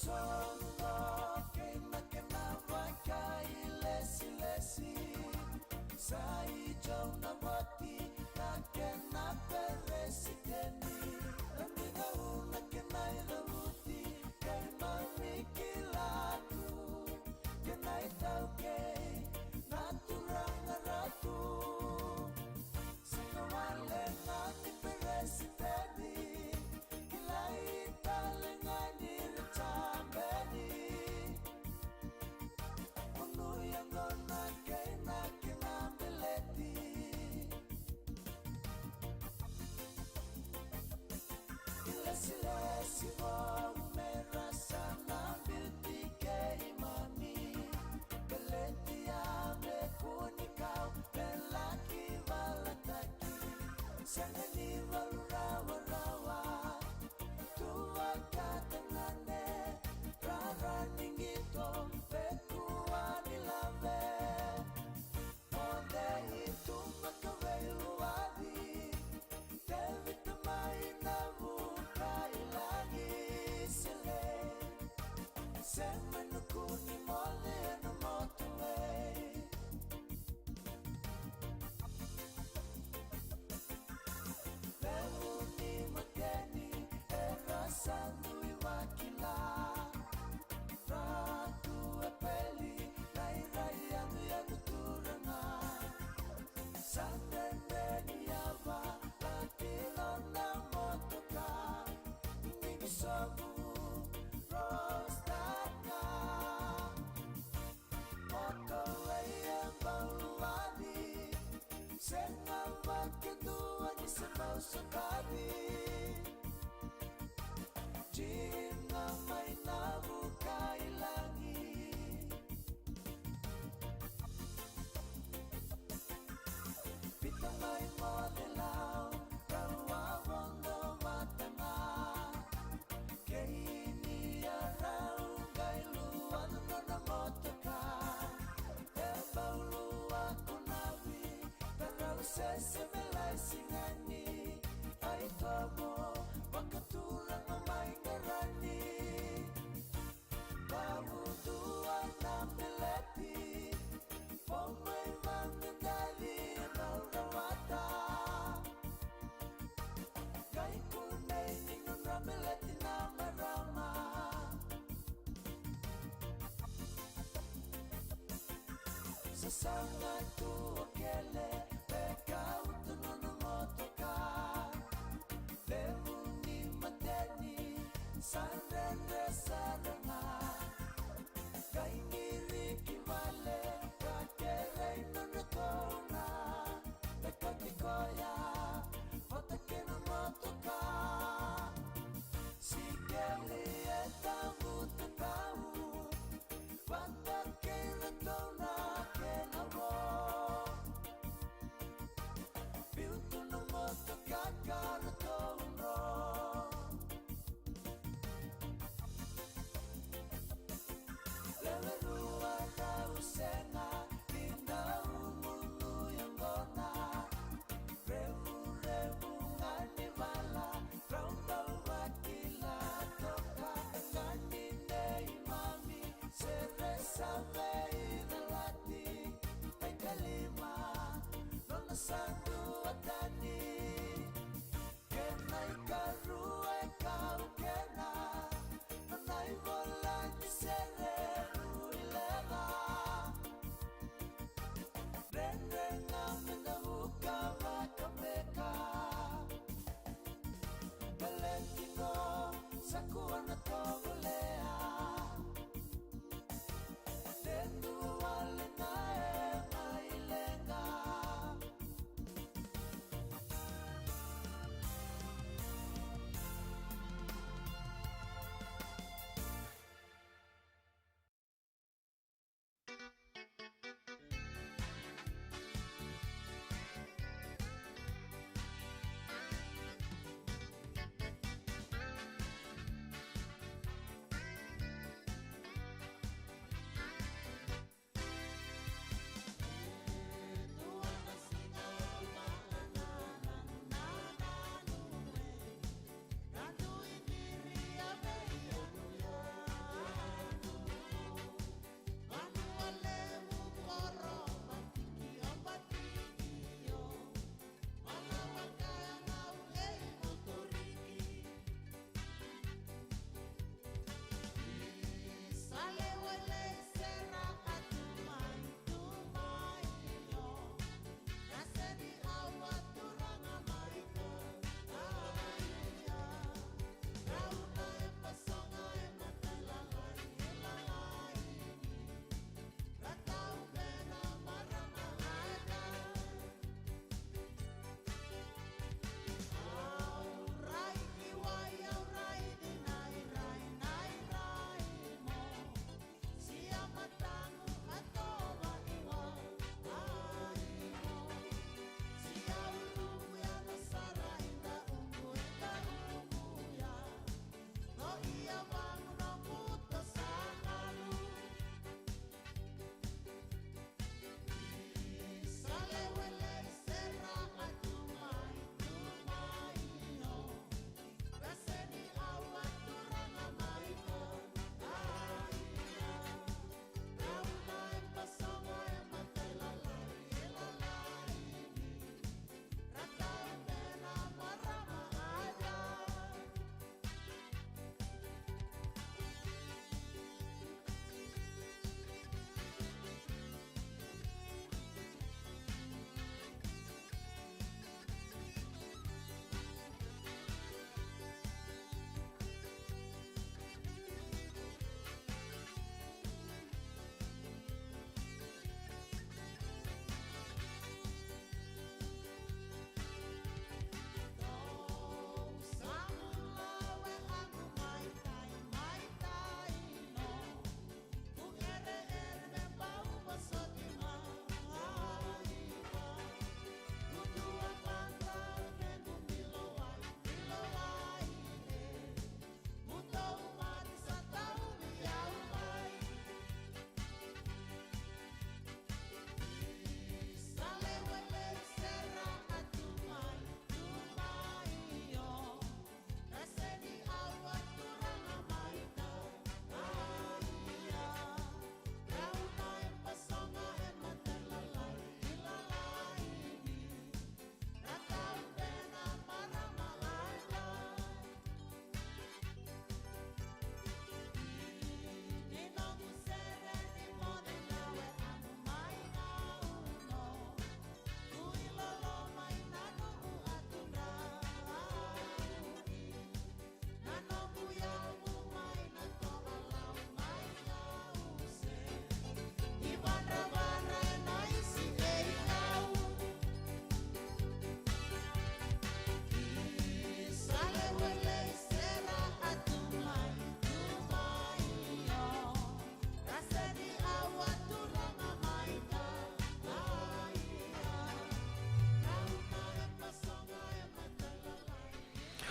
songo kena kena wakai lesi sai jauh na boti na kena presidenti amiga una kena ilamuti kai mamiki lagu kena itau kei naturang ratu sinawale ngati presidenti kilai talengani recambeni unu yang gona kena kena beleti ilesi mo merasa nambil tiga imami beleti ame kunikau lelaki balataki sangani rawa tua katangane rara ningito pekua nilave onde itu makawelu wadi David temai nabuka ilangi sile semenukuni mole no motorway Leuni mageni era sandui wakila Ratu epeli rai anu yanu turanga Sandendeni ava latino na motoka Nini sobu rostaka Motorway yang baluani Senga wakidua ni semau sekali Jinga may nabuka ilangi Pitang may modelaw Rawa wondo matanga Kaini araw Gailuan na motoka Ebaulua kunawi Taraw sesemelay singani Ay tomo Makaturang mamay ngarani Babuduan na meleti Pomay mangendali Naurawata Kay kunay ningon rameleti na marama Sasanga tu okele Peka utunono motoka Leuni madeni Sanrende saranga Kay ngiriki male Kakerey nonotona Pekotikoya Otake no motoka Sikeli etamu tetau Pantake retona kenamo Piutu no motoka karatono Lewerua na usenga Linda umunu yang gona Revu ngani vala Raumba wakila toka Ngani nei mami Seresa vei nalati Ay kalima Nona sandu atani Kenai karua kau kena Nonai volani sereru ilela Renrenga menabuka makameka Valentino sakuan na togolea Tendu wale na mailenga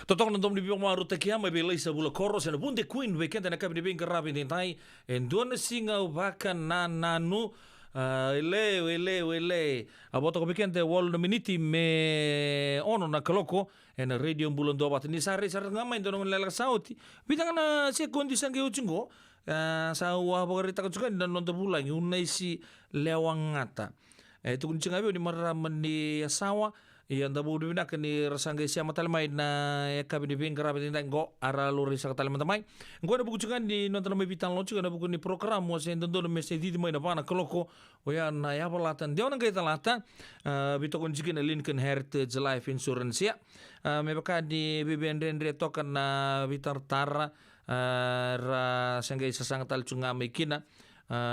Totong nandom di biong maru takiama be leisa bula koros na bunde queen we kenta na kabini bing karabi tintai en dona singa ubaka na nanu ele aboto ko bekente wol no miniti me ono na kaloko en radio bulan do bat ni sare ngama indon lela sauti bitang na se kondisi nge uchingo sa wa bogarita ka juga dan nonton bulan unai si lewangata itu kunci ngabe di maraman di sawa yang tabu di bina kini rasangge siapa talemai na kabini bing kerabat ini go ara lori sak talemai tamai go ada buku cukan di nonton mai bitan lo cukan ada buku ni program mo sen tonton na mesti di mai na pana keloko oya na ya balatan dia orang kita lata bito kun cikin Lincoln Heritage Life Insurance ya me baka di BBN Rendre tokan na bitar tara ra sangge sasang tal cunga mekina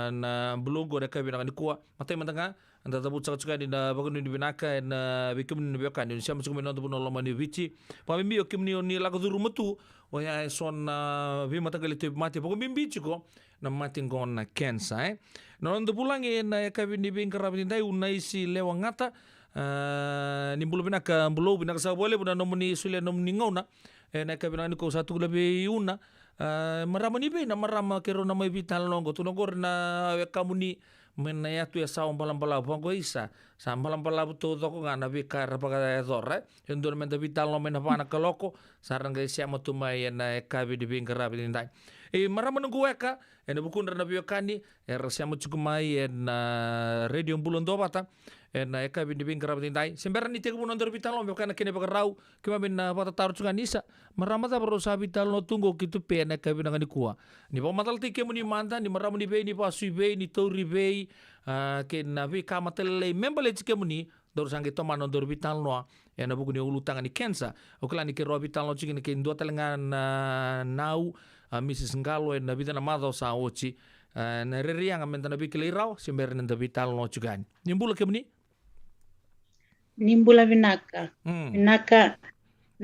na belum go ada kabina kan kuat matai matanga anda tabu cakap di na bagun di binaka na bikum ni biakan Indonesia masuk menon tabu noloma ni bici pamimbi okim ni lagu tu rumatu oya son bi mata kali tu mati pokok mimbi ciko na mati ngon na kensa non tu pulang na kabin di bing kerap ni dai unai si lewangata ni bulu binaka bulu binaka sa boleh buna nomni sulia nomni ngona na kabin ni ko satu lebih una marama ni be na marama kero na mai vital longo tu nongor na kamu ni menaya tu ya saum balam bongo isa sam balam tu toko ngana bikar pakai torre hendur menta vital no mena pana kaloko sarang gay siya mo tumay na kabi di bingkara binday marama nunggu eka ena bukun na biokani siya mo chukumay na radio bulon do bata na kabi di bingkara binday semberan ni tiga bulan vital no biokana kene pakarau kima bin bata taruh chukan isa marama ta baru sa vital no tunggu kitu pe na kabi na kuah ni pa matal tike mo ni manta ni marama ni be ni pasui be ni tori be ke nabi kamatele membale chike muni dor sange tomano dor vital no na buku ni ulu tangan ni kensa okla ni ke ro vital no chike ni ke ndo talengan nau Mrs. Ngalo na bitana madho sa ochi na reriang amenta na bikile rao sember na vital no chugan nimbula ke muni nimbula vinaka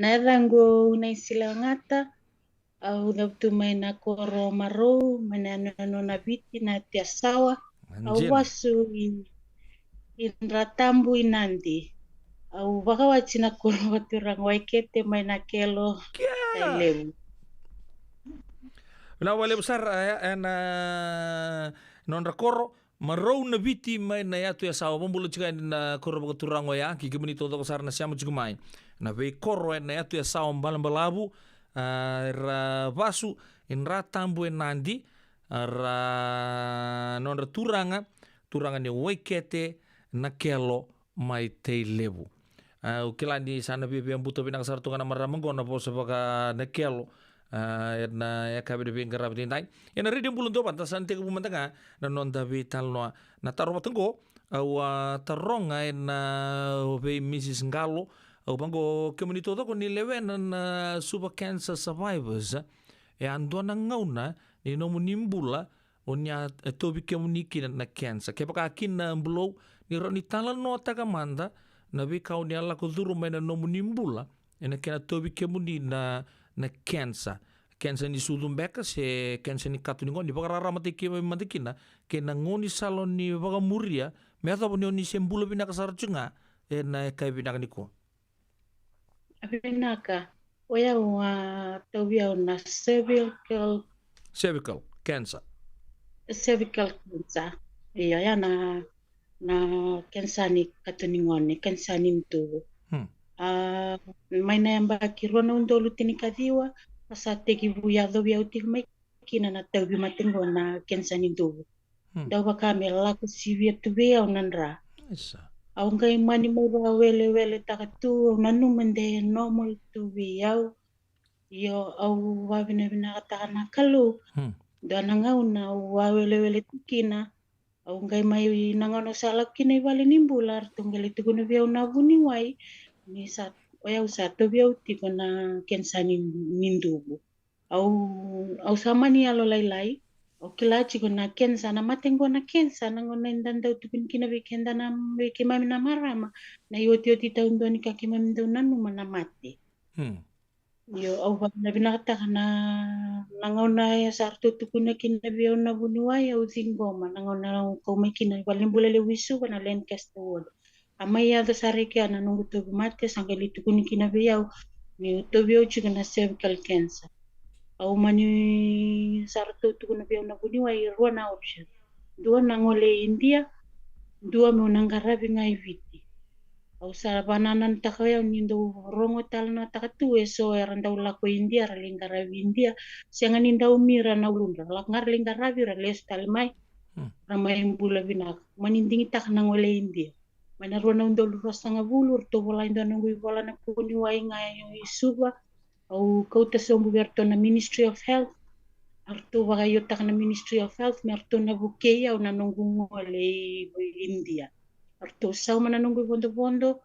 na rango una isila ngata au tumay na koro maro manano na biti na tiasawa au wasu inratambu inandi au baka wachina koro waturang waikete may na kelo lewu na wale besar na non rakoro marau na biti mai na yatu ya sawa pembulu juga na koro waturang waya kiki meni toto besar na siamu juga mai na be koro na yatu ya sawa balam balabu ra vasu inratambu inandi ra non turanga ni waikete na kelo mai te lebu ukila di sana bibi yang butuh binang sartu kana maramanggo na po sabaka na kelo na ya kabe de bingara bitintai na ridi bulun do panta sante ku mantanga na non davi talno na taro tenggo wa taronga na be Mrs. Ngalo au bango komunito to ko ni lewen na super cancer survivors ando na ngauna ni no munimbula onya tobi kemuniki na cancer ke paka kin na blow ni roni talan no taga manda na bi kau ni ala ko duru mena no munimbula ena kena tobi kemuni na cancer ni sudum beka se cancer ni katu ni ngoni paka rara matiki matikina kena ngoni salon ni paka muria meta poni oni sembula bina kasar chunga ena kai bina kaniko Vinaka oya wa tobi na cervical cancer iya ya na cancer ni katuningon ni cancer ni mtu may na yamba kirona undo lutini kadiwa asa tegi buya do biya utik may kina na tobi matingo na cancer ni mtu daw ba kami laku sivia tuwe au nanra au ngai mani mo ba wele takatu nanu mende normal tuwe au yo au wa bina kata na kalu dana ngauna wa wele tikina au ngai mai nangono salak kini wale nimbular tunggale tugono biau nabuni wai ni sa oya usato biau tikona kensani nindubu au sama ni alo lai o kilachi kona kensa na matengo na kensa nangona ndanda utupin kina wikenda na wikima mina marama na yoti taundo ni kakima mendo nanu mana mati yo au na binata kana nangona ya sartu tukuna kina biau na bunuai au zingoma nangona ko mekina walimbula le wisu kana Lancaster Ward amaya da sareke ana nungu to mate sangali tukuni kina biau ni utobio chiku na cervical cancer. Au mani sarto tuku na na buni wa irua na option. Dua na ngole India, dua me unangarabi ngai viti. Au sa bananan takaya nindo rongo tal na takatu eso eranda ulako India ralingarabi India sianga ninda umira na ulunda ngar lingarabi rales talmai ramai bula binak manindingi tak na ngole India. Mana rona undol rosanga bulur to bola inda nungui bola na kuni wa inga isuba au kauta sombu berto na Ministry of Health arto baka yotak na Ministry of Health merto na bukeya au na nunggu ngole India. Arto sao mana nunggu bondo-bondo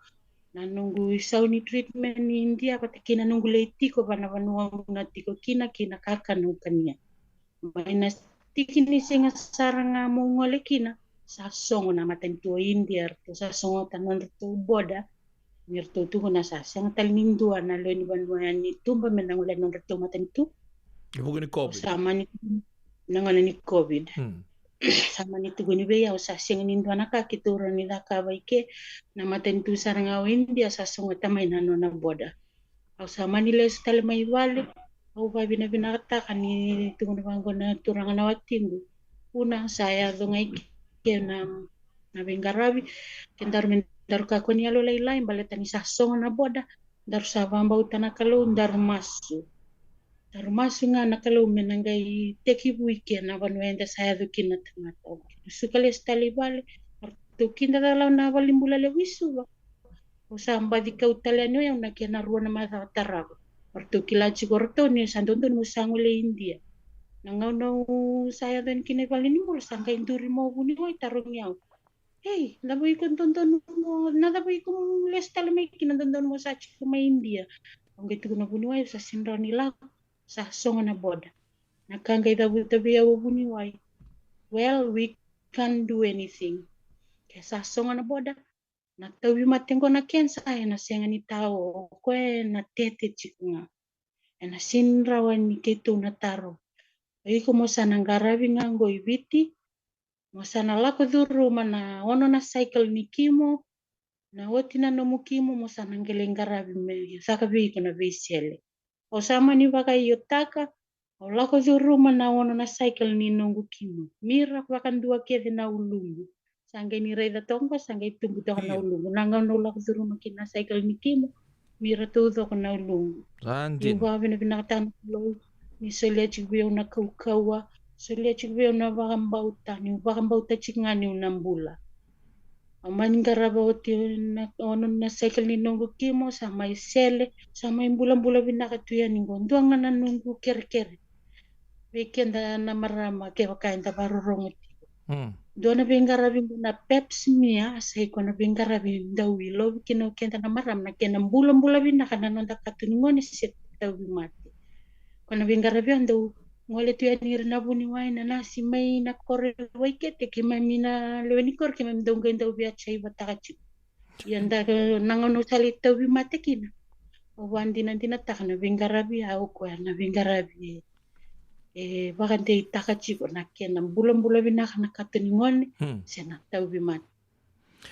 na nunggu sao ni treatment ni India pati kina nunggu leitiko bana banua muna tiko kina kaka nungkania. Maina tiki ni singa saranga mongole kina sa songo na matentua India arto sa songo tanan to boda mirto tu na sa sang talindua na lo ni banua ni tumba menangula nang to matentu. Ibu ni COVID. Sama ni nangana ni COVID. Sama ni tuguni be ya sa sing ni ndwana ka kituro ni daka baike na matentu saranga India sa songo tamay na no na boda. Au sama ni les tal mai wale au ba bina kata kani tuguni bango na turanga na watingu. Una saya dongai ke na bengarabi kendar mendar ka ko ni alo lain baleta ni sa songo na boda dar sa bamba utana kalau dar masu. Termasuk anak kalau menanggai teki weekend na banuenda saya dukin na tangata. Sukale stali bale tukin da dalau na balimbula le wisu. Usamba di kautalano yang nakena ruana mata tarab. Artu kilaci gorto ni santonton musangu le India. Nangau no saya dan kini balimbul sangka induri mau buni wai tarung yau. Hey, labo ikon tonton mo nada bo ikon lestali mai kina tonton mo sa chikuma India. Ang gitu na buni wai sa sinrani la sa songo na boda. Nakangay tabi ya buni wai. Well, we can't do anything. Kaya sa songo na boda. Natawi matengo na kensa na siya ni tao. Kwe na tete chikunga. Na sinrawan ni keto na taro. Iko mo sa nanggarabi nga ngo ibiti. Mo sa nalako duru mana ono na cycle ni kimo. Na wati na nomu kimo mo sa nanggelenggarabi me. Sakabi ko na bisele. O sama ni baka yotaka, o lako zuru mana ono na cycle ni nungu kimo. Mira wakan dua kede na ulungu. Sangge ni reda tongko, sangge tumbu toko na ulungu. Nangau no lako zuru makin na cycle ni kimo, mira tu toko na ulungu. Ranjin. Iwa binakatan lo, ni solia chikbeo na kaukawa, solia chikbeo na wakambauta, ni wakambauta chikngani unambula. Maninggaraba oti na ono na cycle ni nungu kimo sama isele sama bulan-bulan binakatuya ni gonduanga na nungu kere-kere. Weekend na marama ke wakain ta barurong iti. Do na binggarabi na peps mia sa ko na binggarabi dawi lo kino kenta na maram na kenang bulan-bulan binakanan na katuningon sit dawi mati. Ko na binggarabi ando ngole tu yani rena buni wai na nasi mai na kore wai kete ke mai mina leweni kor ke mai dong genda ubia chai batakachi yanda nangono sali tawi mate kina o wandi nanti na takna bingarabi au ko na bingarabi bakan te takachi ko na kena bulan-bulan binak na katuningon sena tawi mate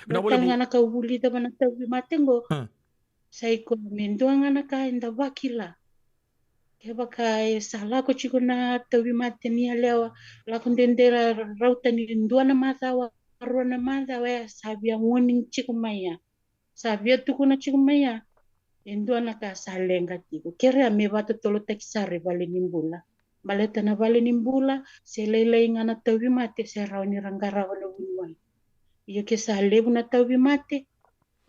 na ngana ka ubuli ta bana tawi mate ngo sai ko mendoang ana ka inda bakila keba kai sala ko chiko na tawi mate ni lewa la kondendera rauta ni ndua na mata wa rona mata wa sabia warning chiko maya sabia tu kuna chiko maya ndua na ka salenga tiko kere ame bato tolo teksare bale nimbula baleta na bale nimbula selele ngana tawi mate se rawni rangara wana bunwai iyo ke salebu na tawi mate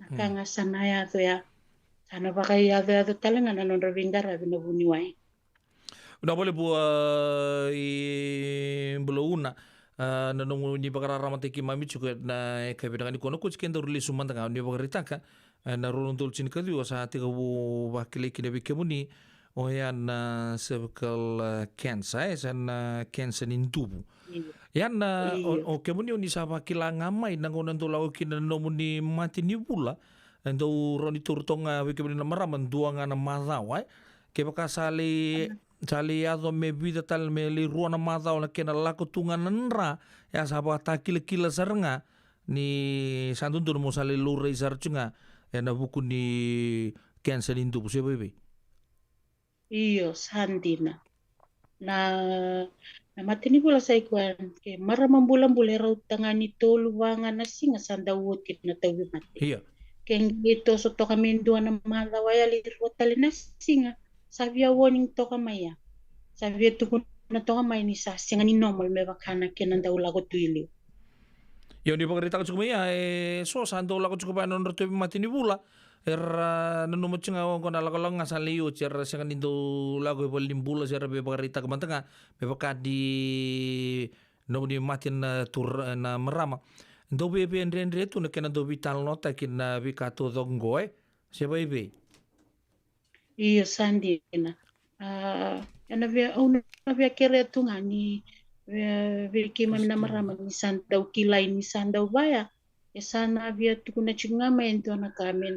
nakanga sanaya to ya sana bakai ado talenga na non ravingara bina bunwai. Udah boleh buat belum na nung ni bakara ramate ki mami juga na kabirangan ni kono coach kendo release suman tanga ni bakara taka na runtul chin kali wasa tika bu bakile ki debi kemuni o yan cervical cancer san cancer nin tubu yan o kemuni oni saba kila ngamai nang onan tulaw kin nomuni mati ni bula ndo roni turtonga wikemuni na maraman duanga na mazawai ke baka sali ado me vida tal me li ruana mata o kena lako tunga nanra ya saba ta kila sarenga ni santun tur mo sali lure sarchunga ya na buku ni cancer indu buse bebe iyo sandina na matini pula sa ikuan ke maramang bulan-bulan raw tangani tolu wanga na singa sanda wotit na tawi mati. Iya. Keng ito so toka mindua na malawaya lirwa tali na singa sabia warning toka maya. Sabia tukun na toka maya ni sa singa ni normal me bakana kenanda ulago tuili. Yo ni pagarita ko kumaya so sando la ko cukup anon rto mati ni bula. Nanu macam awak ko nalakalang ngasal liu cer sangan indo lagu bol limbula cer be pagarita ko mantanga be pakadi no ni matin tur na merama. Do beendre tu na kena do vital nota kina bi kato dongoe. Siapa ibe? Iyo sandina. Ana via kere tu ngani via kima mina marama ni sandau kilai ni sandau baya. Sana via tu kuna chunga main tu anak kami